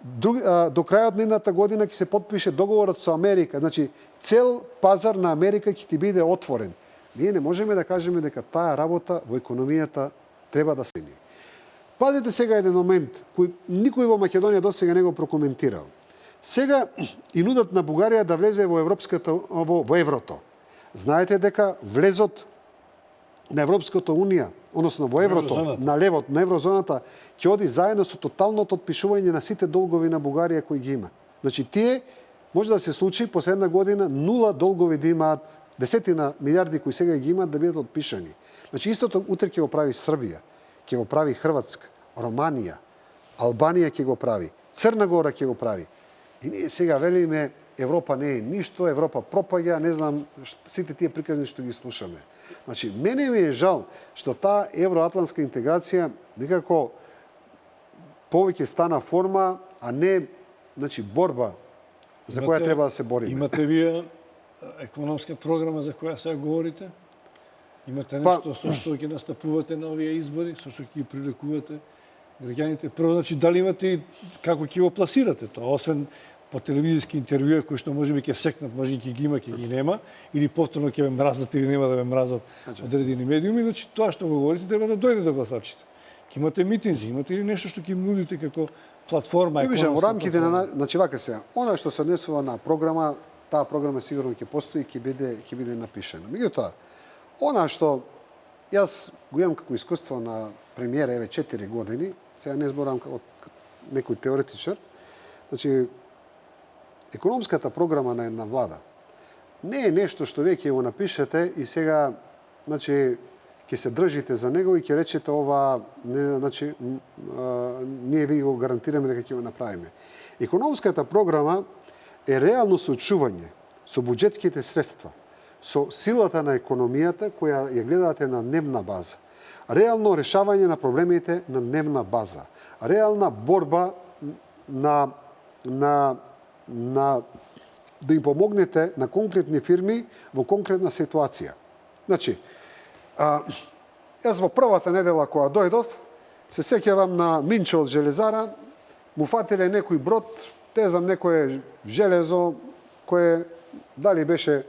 До крајот на едната година ќе се потпише договорот со Америка. Значи, цел пазар на Америка ќе ти биде отворен. Ние не можеме да кажеме дека таа работа во економијата треба да се ни. Пазите сега еден момент кој никој во Македонија досега не го прокоментирал. Сега и нудат на Бугарија да влезе во во еврото. Знаете дека влезот на Европската унија, односно во еврото, на левот, на еврозоната, ќе оди заедно со тоталното отпишување на сите долгови на Бугарија кои ги има. Значи, тие може да се случи последна година нула долгови да имаат, десетина милиарди кои сега ги имаат да бидат отпишани. Значи, истото утре ќе го прави Србија, ќе го прави Хрватска, Романија, Албанија ќе го прави, Црна Гора ќе го прави. И ние сега велиме Европа не е ништо, Европа пропаѓа, не знам сите тие приказни што ги слушаме. Значи, мене ми е жал што таа евроатлантска интеграција некако повеќе стана форма, а не, значи, борба за која треба да се бориме. Имате вие економска програма за која сега говорите? Имате нешто со што ќе настапувате на овие избори, со што ќе ги привлекувате граѓаните? Прво, значи, дали имате како ќе го пласирате тоа, освен по телевизиски интервјуи кои што можеби ќе секнат, може ќе ги има, ќе ги нема, или повторно ќе ве мразат или нема да ве мразат одредени медиуми, значи тоа што го говорите треба да дојде до гласачите. Ќе имате митинзи, имате ли нешто што ќе нудите како платформа? Во рамките на, значи вака сега, она што се однесува на програма, таа програма сигурно ќе постои и ќе биде напишена. Меѓутоа, она што јас го имам како искуство на премиера еве 4 години, сега не зборам како некој теоретичар, значи економската програма на една влада не е нешто што вие ќе го напишете и сега, значи, ќе се држите за него и ќе речете ова, не, значи, ние ви го гарантираме дека ќе го направиме. Економската програма е реално соочување со буџетските средства, со силата на економијата која ја гледате на дневна база. Реално решавање на проблемите на дневна база. Реална борба да им помогнете на конкретни фирми во конкретна ситуација. Значи, јас во првата недела која дојдов, се сеќавам на Минчо од Железара, му фатиле некој брод, те знам некое железо, кое дали беше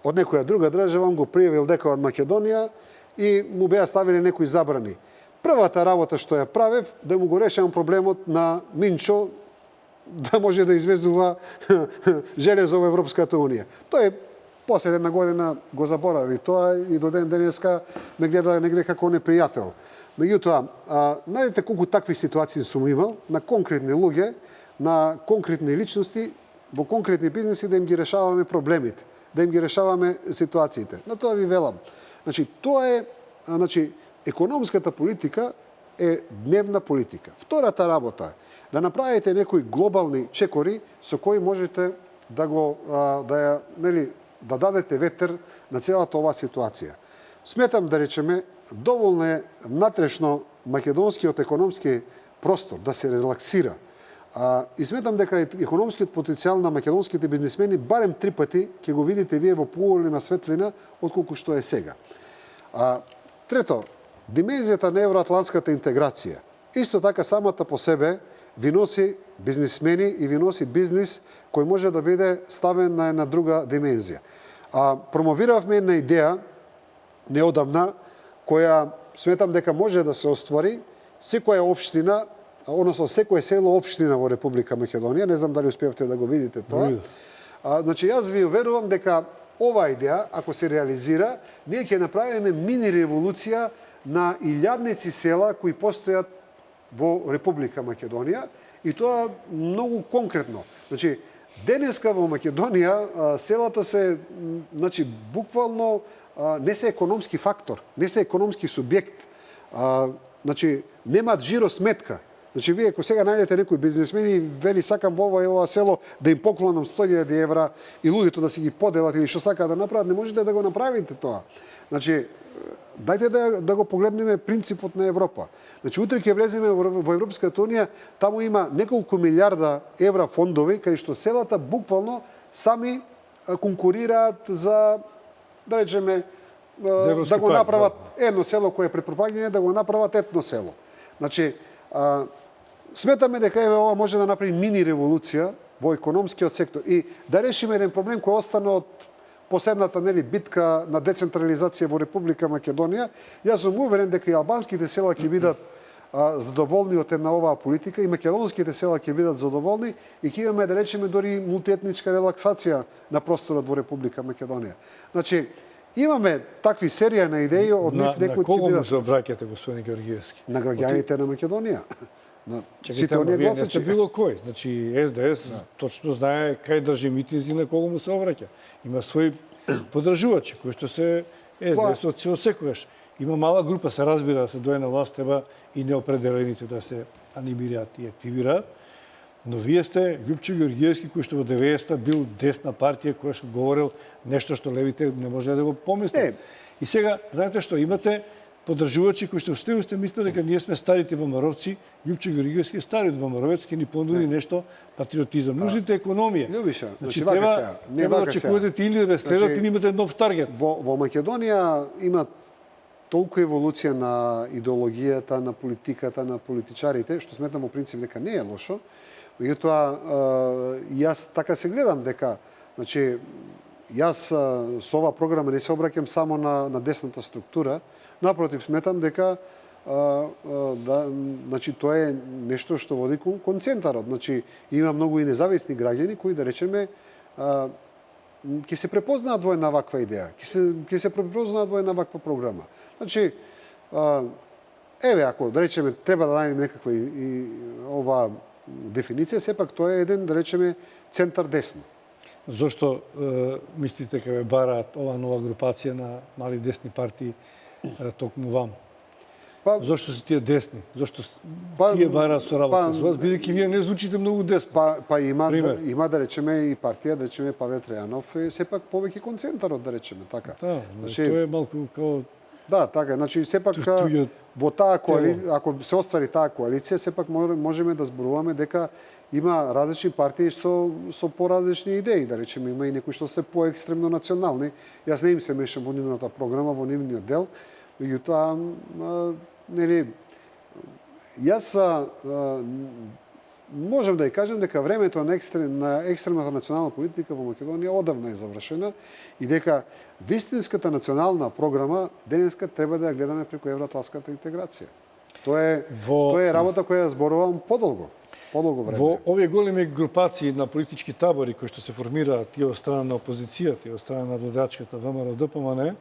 од некоја друга држава, он го пријавил дека од Македонија и му беа ставили некои забрани. Првата работа што ја правев, да му го решам проблемот на Минчо, да може да извезува железо во Европската унија. Тој после една година го заборави тоа и до ден денеска ме гледа негде како непријател. Меѓутоа, најдете колку такви ситуации сум имал на конкретни луѓе, на конкретни личности, во конкретни бизнеси да им ги решаваме проблемите, да им ги решаваме ситуациите. На тоа ви велам. Значи, тоа е, значи, економската политика е дневна политика. Втората работа е да направите некои глобални чекори со кои можете да го да дадете ветер на целата оваа ситуација. Сметам да речеме доволно е внатрешно македонскиот економски простор да се релаксира. И сметам дека економскиот потенцијал на македонските бизнисмени барем 3 пати ќе го видите вие во поголема светлина отколку што е сега. Трето, димензијата на евроатлантската интеграција. Исто така самата по себе ви носи бизнисмени и ви носи бизнис кој може да биде ставен на една друга димензија. Промовиравме една идеја неодамна која сметам дека може да се оствари. Секоја општина, односно секое село општина во Република Македонија, не знам дали успеавте да го видите тоа. Значи јас ви уверувам дека оваа идеја, ако се реализира, ние ќе направиме мини револуција на илјадници села кои постојат во Република Македонија и тоа многу конкретно. Значи, денеска во Македонија селата се, значи, буквално не се економски фактор, не се економски субјект. значи немаат жиро сметка. Значи вие ако сега најдете некој бизнесмен и вели сакам во ова село да им поклонам 100.000 евра и луѓето да си ги поделат или што сакаат да направат, не можете да го направите тоа. Значи дајте да го погледнеме принципот на Европа. Значи утре ќе влеземе во Европската унија, таму има неколку милиарда евра фондови кај што селата буквално сами конкурираат за, да речеме, да го направат едно село кое е препропаѓање, да го направат етно село. Значи, сметаме дека ова може да направи мини револуција во економскиот сектор и да решиме еден проблем кој остана од последната битка на децентрализација во Република Македонија. Јас сум уверен дека и албанските села ќе бидат задоволни од една оваа политика и македонските села ќе бидат задоволни и ќе имаме, да речеме, дори мултиетничка релаксација на просторот во Република Македонија. Значи, имаме такви серија на идеи од некои на кого му се обраќате, господин Георгиевски? На граѓаните на Македонија. Чекайте, ама вие не сте било кој. Значи, СДС точно знае кај држи митинзи на кого му се обраќа. Има своји подржувачи, кои што се СДС од секогаш. Има мала група, се разбира, да се дое на власт, треба и неопределените да се анимираат и активираат. Но вие сте Љупчо Георгиевски, кој што во 90-та бил десна партија, која што говорил нешто што левите не може да го помислат. И сега, знаете што, имате подржувачи кои што сте мислат дека ние сме старите ВМРО-вци, Љупчо Георгиевски е стариот ВМРО-вец, ке ни понуди нешто патриотизам. Нуждите економија. Љубиша, значи треба да очекувате или да ве следат или имате нов таргет. Во Македонија има толку еволуција на идеологијата, на политиката, на политичарите, што сметам во принцип дека не е лошо. Меѓутоа, јас така се гледам дека, значи, јас со оваа програма не се обраќам само на десната структура, напротив, сметам дека значи, тоа е нешто што води кон центарот. Значи, има многу и независни граѓани кои, да речеме, ќе се препознаат во една ваква идеја, ќе се препознаат во една ваква програма. Значи, еве, ако, да речеме, треба да најдем некаква и ова дефиниција, сепак тоа е еден, да речеме, центар десно. Зошто мислите дека ве бараат ова нова групација на мали десни партии токму вам? Зошто се тие десни? Зошто тие бараат со работа со вас, бидејќи вие не звучите многу десно? Има, да речеме, и партија, да речеме, Павле Тројанов е сепак повеќе кон центарот, да речеме, така. Да, тоа е малку као... Да, така, значи сепак во таа коалиција, ако се оствари таа коалиција, сепак можеме да зборуваме дека има различни партии со поразлични идеи, да речеме, има и некои што се поекстремно национални. Јас не им се мешам во нивната програма, во нивниот дел, меѓутоа, нели, јас можам да ја кажам дека времето на екстремната национална политика во Македонија одавна е завршена и дека вистинската национална програма денеска треба да ја гледаме преку евроатлантската интеграција. Тоа е работа која ја зборувам подолго време. Во овие големи групации на политички табори кои што се формираат и од страна на опозицијата и од страна на владачката ВМРО-ДПМН,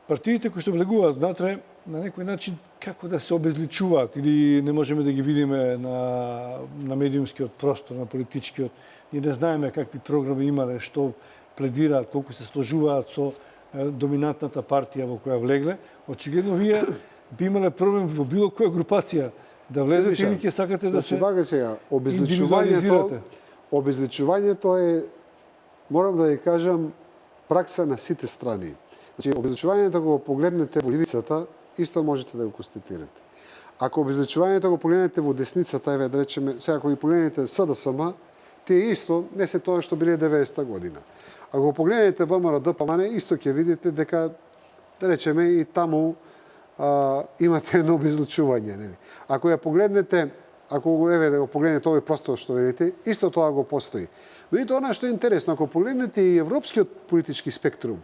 партиите кои што влегуваат внатре на некој начин како да се обезличуваат или не можеме да ги видиме на медиумскиот простор, на политичкиот. Ние не знаеме какви програми имале, што пледираат, колку се сложуваат со доминантната партија во која влегле. Очигледно вие би имале проблем во било која групација да влезете или ќе сакате да се индивидуализирате. Обезличувањето е, морам да ја кажам, пракса на сите страни. Значи, обезличувањето го погледнете во левицата, исто можете да го констатирате. Ако обезличувањето го погледнете во десницата, еве да речеме, сега ако ги погледнете СДСМ, тие исто не се тоа што биле 90-та година. Ако го погледнете ВМРО-ДПМН, исто ќе видите дека, да речеме, и таму имате едно обезличување, нели? Ако ја погледнете, еве да го погледнете овој простор што видите, исто тоа го постои. Видите, она што е интересно, ако погледнете и европскиот политички спектрум,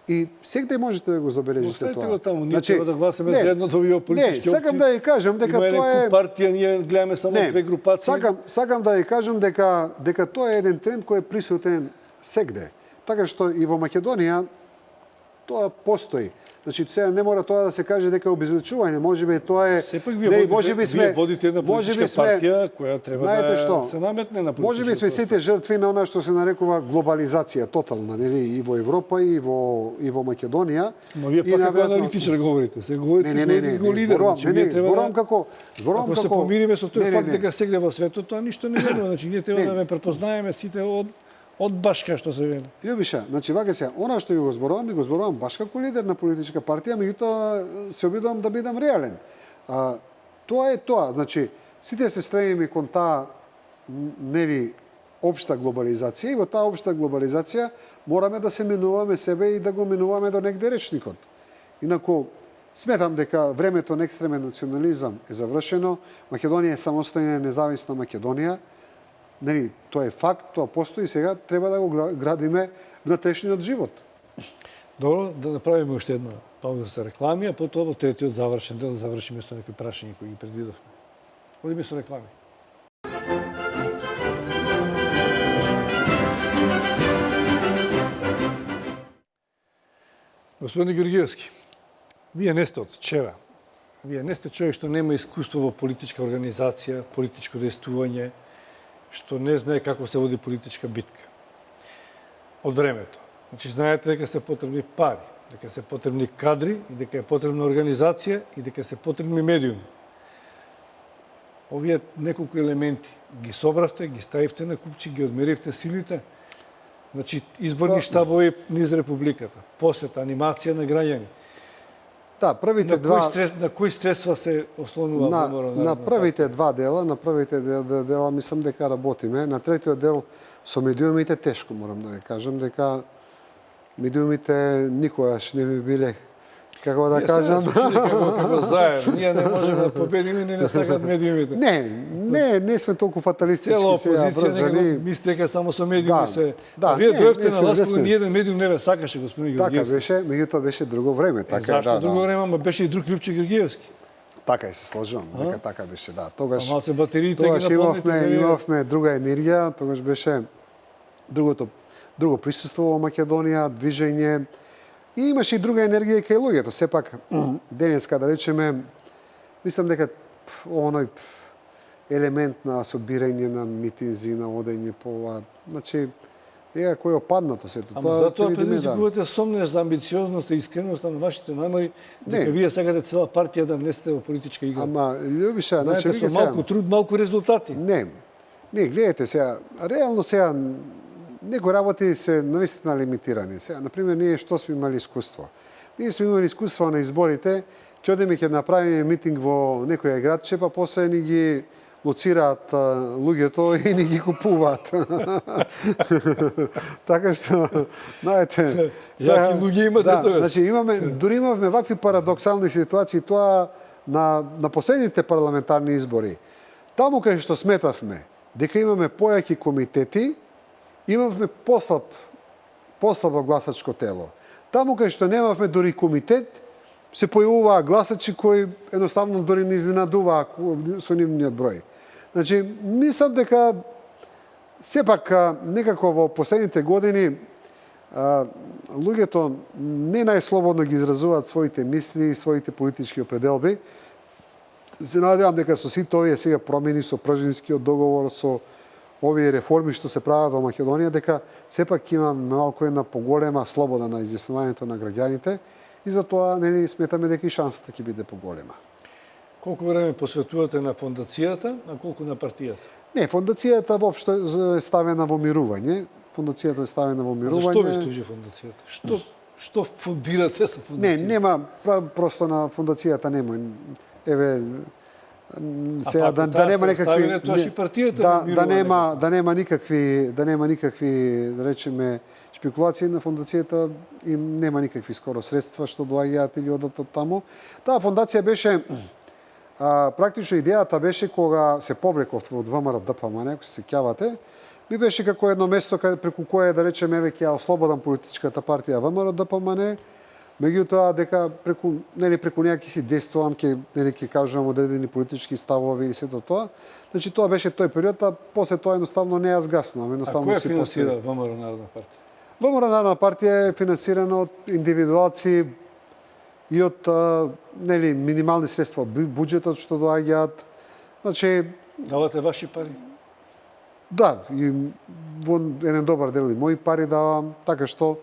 и сегде можете да го забележите тоа. Го таму, ние треба да гласаме заедно за овие политички опции. Не, сакам да ја кажам дека тоа е партија, ние гледаме само две групации. Сакам да ја кажам дека тоа е еден тренд кој е присутен сегде. Така што и во Македонија тоа постои. Значи сега не мора тоа да се каже дека е обезличување, можеби тоа е Сепак вие водите една политичка партија која треба да се наметне на политичката. Можеби сме сите жртви на она што се нарекува глобализација тотална, нели, и во Европа и во Македонија. Но вие пак како аналитичар говорите, се говорите како лидер. Зборувам како ако се помириме со тој факт дека сегде во светот, тоа ништо не е. Значи ние треба да ве препознаеме сите од башка што се вели. Љубиша, значи вака се, она што го зборувам баш како лидер на политичка партија, меѓутоа се обидувам да бидам реален. Тоа е тоа, значи сите се стремиме кон таа нели општа глобализација и во таа општа глобализација мораме да се менуваме себе и да го менуваме до негде речникот. Инаку сметам дека времето на екстремен национализам е завршено. Македонија е самостојна и независна Македонија. Нели, тоа е факт, тоа постои, сега треба да го градиме внатрешниот живот. Добро, да направиме уште една пауза за реклами, а потоа во третиот завршен дел завршиме со некои прашања кои ги предвидовме. Одиме со реклами. Господин Георгиевски, вие не сте од вчера. Вие не сте човек што нема искуство во политичка организација, политичко действување, што не знае како се води политичка битка. Од времето. Значи, знаете дека се потребни пари, дека се потребни кадри, и дека е потребна организација, и дека се потребни медиуми. Овие неколку елементи ги собравте, ги ставивте на купчи, ги одмеривте силите. Значи, изборни штабови низ Републиката, посета, анимација на граѓани. Да, првите на кои средства се ослонува на првите два дела, мислам дека работиме. На третиот дел со медиумите тешко морам да ви кажам дека медиумите никогаш не би биле, како да кажам, како заедно. Ние не можеме да победиме, не сакат медиумите. Не сме толку фаталистички сега. Цела опозиција некако мисли дека само со медиуми се. Вие дојдовте на власт кога ниеден медиум не ве сакаше, господин Георгиевски. Така беше, меѓутоа беше друго време, така е, Зашто друго време, ама беше и друг Љупчо Георгиевски. Така и се сложувам, дека така беше, да. Тогаш се батериите ги имавме друга енергија, тогаш беше друго присуство во Македонија, движење. И имаше и друга енергија кај луѓето. Сепак, денеска, да речеме, мислам дека оној елемент на собирање на митинзи, на одење по ова, значи, некако е опаднато сето. Ама затоа предизвикувате сомнеш за амбициозност и искреност на вашите намери, дека вие сакате цела партија да внесете во политичка игра. Ама, Љубиша, значи, знаете, со малку труд, малку резултати. Не, гледате сега, реално сега, некои работи се навистина лимитирани. Сега, например, ние што сме имали искуство? Ние сме имали искуство на изборите, ќе одиме ќе направиме митинг во некоја градче, па после ни ги лоцираат луѓето и ни ги купуваат. Така што, знаете, јаки луѓе имате тоа. Значи дури имавме вакви парадоксални ситуации, тоа на последните парламентарни избори. Таму кај што сметавме дека имаме појаки комитети, имавме послабо гласачко тело. Таму кај што немавме дури комитет, се појавуваа гласачи кои едноставно дури не изненадуваа со нивниот број. Значи, мислам дека сепак некако во последните години луѓето не најслободно ги изразуваат своите мисли и своите политички определби. Се надевам дека со сите овие сега промени, со Пржинскиот договор, со овие реформи што се прават во Македонија, дека сепак има малку една поголема слобода на изјаснувањето на граѓаните и затоа нели сметаме дека и шансата ќе биде поголема. Колку време посветувате на фондацијата, а колку на партијата? Не, фондацијата воопшто е ставена во мирување. Фондацијата е ставена во мирување. Зашто ви служи фондацијата? Што фондирате со фондацијата? Не, нема, просто на фондацијата нема. Еве, сега да нема некакви да нема никакви да речеме шпекулации на фондацијата и нема никакви скоро средства што доаѓаат или одат од таму. Таа фондација беше практично идејата беше кога се повлеков во ВМРО ДПМН, ако се сеќавате, би беше како едно место преку кое да речеме еве ќе ослободам политичката партија ВМРО ДПМН. Меѓутоа дека преку некои си действувам, ќе кажувам одредени политички ставови или сето тоа. Значи тоа беше тој период, а после тоа едноставно не ја згаснувам. А кој финансира ВМРО Народна партија? ВМРО Народна партија е финансирана од индивидуалци и од нели минимални средства од буџетот што доаѓаат. Значи, Давате ваши пари? да, и во еден добар дел и мои пари давам, така што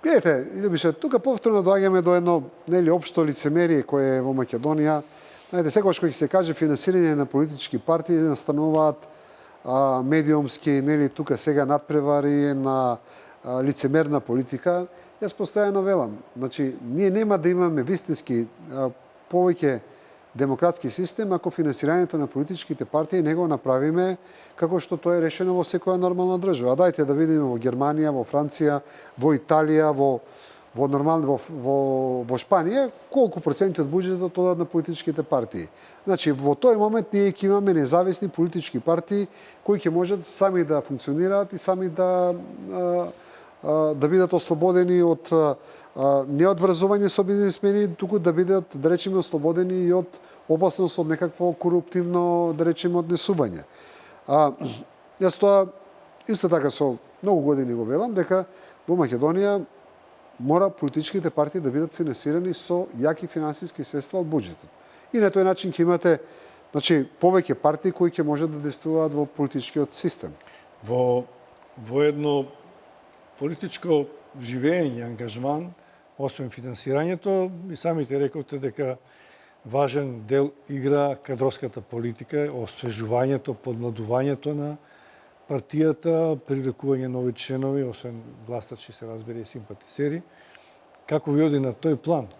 гледате, љубише, тука повторно доаѓаме до едно нели општо лицемерие кое е во Македонија. Знаете, секогаш кога ќе се каже финансирање на политички партии, настануваат медиумски, нели тука сега надпревари на лицемерна политика. Јас постојано велам, значи ние нема да имаме вистински повеќе демократски систем ако финансирањето на политичките партии не го направиме како што тоа е решено во секоја нормална држава. Дајте да видиме во Германија, во Франција, во Италија, во Шпанија, колку проценти од буџетот одат на политичките партии. Значи, во тој момент ние ќе имаме независни политички партии кои ќе можат сами да функционираат и сами да бидат ослободени од не од врзување со бизнисмени, туку да бидат, да речеме, ослободени и од опасност од некакво коруптивно, да речеме, однесување. Јас тоа исто така со многу години го велам дека во Македонија мора политичките партии да бидат финансирани со јаки финансиски средства од буџетот. И на тој начин ќе имате, значи, повеќе партии кои ќе можат да действуваат во политичкиот систем. Во едно политичко живење, ангажман, освен финансирањето, и самите рековте дека важен дел игра кадровската политика, освежувањето, подмладувањето на партијата, привлекување нови членови, освен гласачи, се разбере, и симпатисери. Како ви оди на тој план?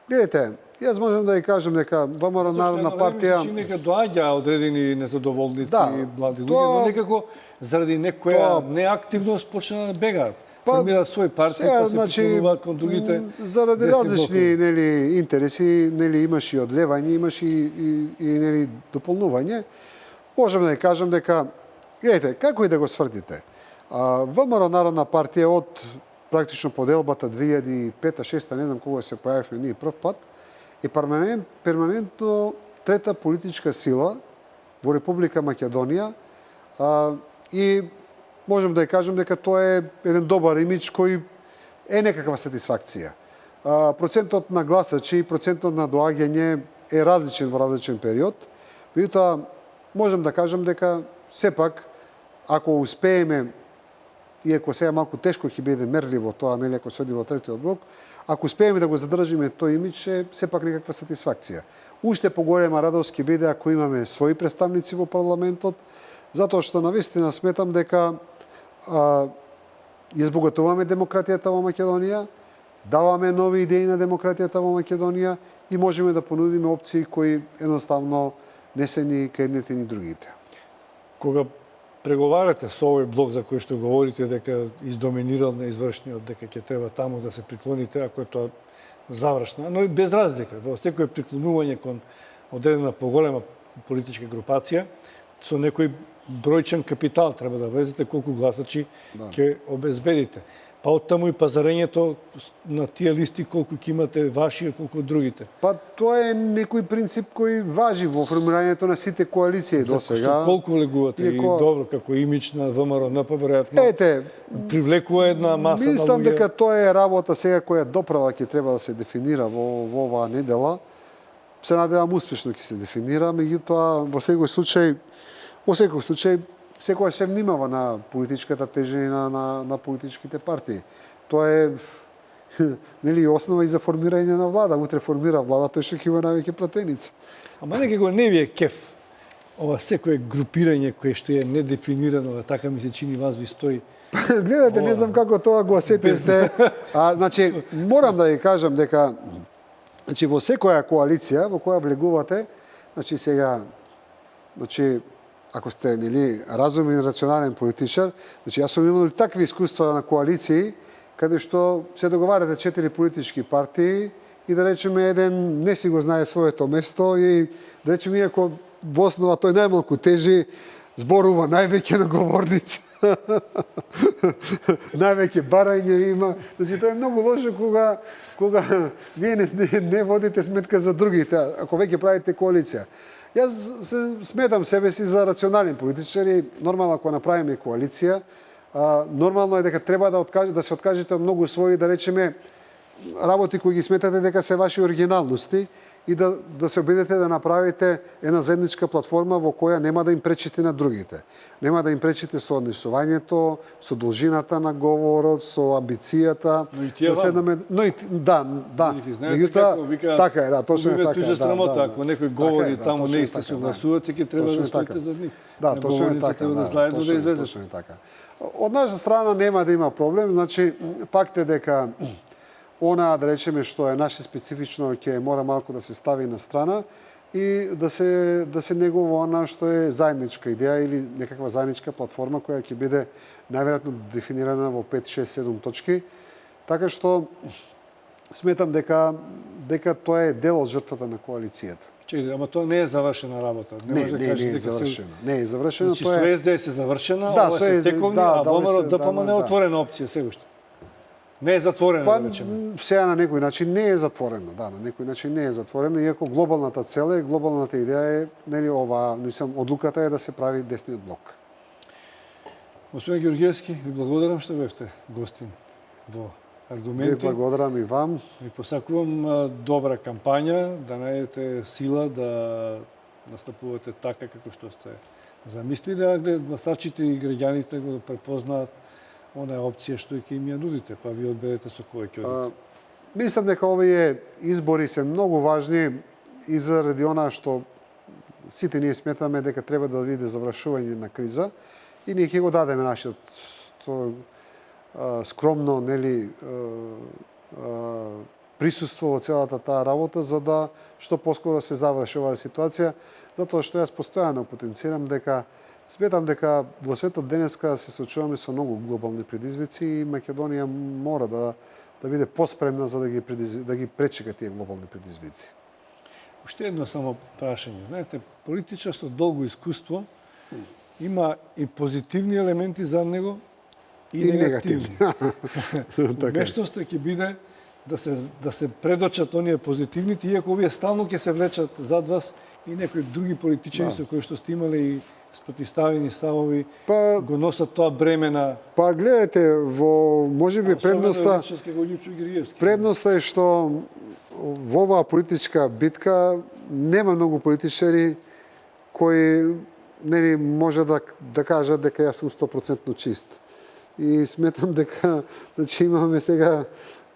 Гледате, јас можам да ја кажам дека ВМРО Народна партија... Зашто нека доаѓа одредени незадоволници, млади луѓе, но некако заради некоја неактивност почна да бегаат. Формираат свој партија, па се приклонуваат кон другите. Заради различни нели интереси, нели имаш и одлевање, имаш и нели дополнување. Можам да ја кажам дека, гледате, како и да го сврдите, ВМРО Народна партија од практично поделбата 2005-2006, не знам кога се појавивме ние прв пат, е перманентно трета политичка сила во Република Македонија и можам да ја кажам дека тоа е еден добар имидж кој е некаква сатисфакција. Процентот на гласачи, процентот на доаѓање е различен во различен период, меѓутоа можам да кажам дека сепак ако успееме, иако сега малку тешко ќе биде мерливо тоа, нели ако се оди во третиот блок, ако успееме да го задржиме тој имидж, е сепак некаква сатисфакција. Уште поголема радост ќе биде ако имаме своји представници во парламентот, затоа што навистина сметам дека избогатуваме демократијата во Македонија, даваме нови идеи на демократијата во Македонија и можеме да понудиме опции кои едноставно не се ни кај едните ни другите. Кога преговарате со овој блок за кој што говорите дека издоминирал на извршниот, дека ќе треба таму да се приклоните, ако е тоа завршна, но и без разлика, во секој приклонување кон одредена поголема политичка групација, со некој бројчен капитал треба да влезете, колку гласачи ќе обезбедите. Па оттаму и пазарењето на тие листи, колку ќе имате ваши, а колку другите. Па тоа е некој принцип кој важи во формирањето на сите коалиции до сега. Колку влегувате и добро како имидж на ВМРО, веројатно привлекува една маса на луѓе. Мислам дека тоа е работа сега која доправа ќе треба да се дефинира во оваа недела. Се надевам успешно ќе се дефинира, меѓутоа во секој случај секој се внимава на политичката тежина на политичките партии. Тоа е нели основа и за формирање на влада. Утре формира влада, тој што ќе има највеќе пратеници. Ама некако не ви е кеф ова секое групирање кое што е недефинирано, така ми се чини вас ви стои. Гледате, не знам како тоа го осетив се. Значи, морам да ви кажам дека значи во секоја коалиција во која влегувате, значи сега, значи ако сте нели разумен и рационален политичар, значи јас сум имал такви искуства на коалиции каде што се договарате 4 политички партии и да речеме еден не си го знае своето место и да речеме иако во основа тој најмалку тежи, зборува највеќе на говорници. Највеќе барање има. Значи тоа е многу лошо кога вие не водите сметка за другите, ако веќе правите коалиција. Јас сметам себе си за рационален политичар и нормално ако направиме коалиција, нормално е дека треба да се откажете од многу своји, да речеме, работи кои ги сметате дека се ваши оригиналности и да се обидете да направите една заедничка платформа во која нема да им пречите на другите. Нема да им пречите со однесувањето, со должината на говорот, со амбицијата. Но и тие да седнаме, но и да. Така е, да, точно е така. Срамота, ако некој говори таму не се согласувате, ќе треба да стоите за нив. Да, точно е така. Да заедно да излезете. Точно е така. Од наша страна нема да има проблем, значи пакт е дека она, да речеме, што е наше специфично, ќе мора малку да се стави на страна и да се негува она што е заедничка идеја или некаква заедничка платформа која ќе биде најверојатно дефинирана во 5, 6, 7 точки. Така што сметам дека тоа е дел од жртвата на коалицијата. Чекайте, ама тоа не е завршена работа. Не е завршено. Не е завршено. Значи, со СДС е завршена, ова се тековни, а ВМРО ДПМН не е отворена опција сега уште. Не е затворено, да речеме. Сега на некој начин не е затворено, да, на некој начин не е затворено, иако глобалната цел е, глобалната идеја е, нели ова, мислам, одлуката е да се прави десниот блок. Господин Георгиевски, ви благодарам што бевте гостин во Аргументи. Ви благодарам и вам. Ви посакувам добра кампања, да најдете сила да настапувате така како што сте замислили, а гласачите и граѓаните го препознаат она опција што ќе им ја нудите, па ви одберете со кој ќе одите. Мислам дека овие избори се многу важни и заради она што сите ние сметаме дека треба да биде завршување на криза и ние ќе го дадеме нашиот скромно, нели, присуство во целата таа работа за да што поскоро се заврши оваа ситуација, затоа што јас постојано потенцирам дека сметам дека во светот денеска се соочуваме со многу глобални предизвици и Македонија мора да биде поспремна за да ги пречека тие глобални предизвици. Уште едно само прашање. Знаете, политичар со долго искуство има и позитивни елементи за него и негативни. Уместноста ќе биде да се предочат оние позитивните, иако овие стално ќе се влечат зад вас и некои други политичари со кои што сте имале и спротивставени ставови, го носат тоа бреме на... Па гледате, во можеби предноста е што во оваа политичка битка нема многу политичари кои нели може да кажат дека јас сум 100% чист. И сметам дека значи имаме сега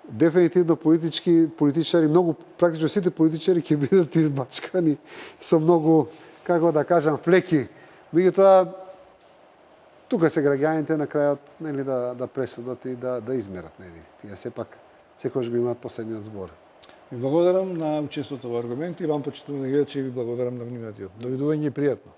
дефинитивно политичари, многу практично сите политичари ќе бидат избачкани со многу, како да кажам, флеки. Меѓутоа, тука се граѓаните на крајот нели да пресудат и да измерат, нели. Тие сепак секогаш го имаат последниот збор. Ви благодарам на учеството во Аргументи и вам, почитувани гледачи, ви благодарам на вниманието. Довидување и пријатно.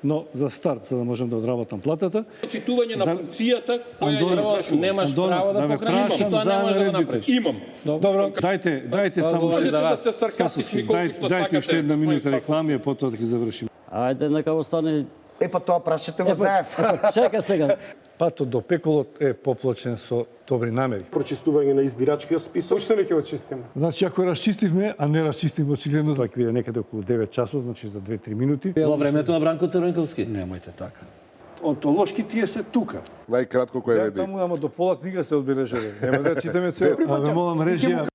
Но за старт, за да можем да одработам платата, Читување на функцијата која ја извршувам. Немаш право да покажеш, тоа не може да направиш. Имам. Добро, дайте само Можете да сте саркастични колку што дайте уште една минута сакате. реклами, а потоа да ги завршиме. Ајде, нека остане... Па тоа прашате го заев. Чека сега. Патот до пеколот е поплачен со добри намери. Прочистување на избирачкиот список. Уште не ќе очистиме. Значи, ако расчистивме, а не расчистивме очигледно, тоа ќе биде некаде околу 9 часот, значи за 2-3 минути. Во времето на Бранко Црвенковски. Немојте така. Онтолошки тие се тука. Најкратко кој Ја реди. таму, ама до пола книга се одбележале. Нема да читаме цел. А ве молам режија.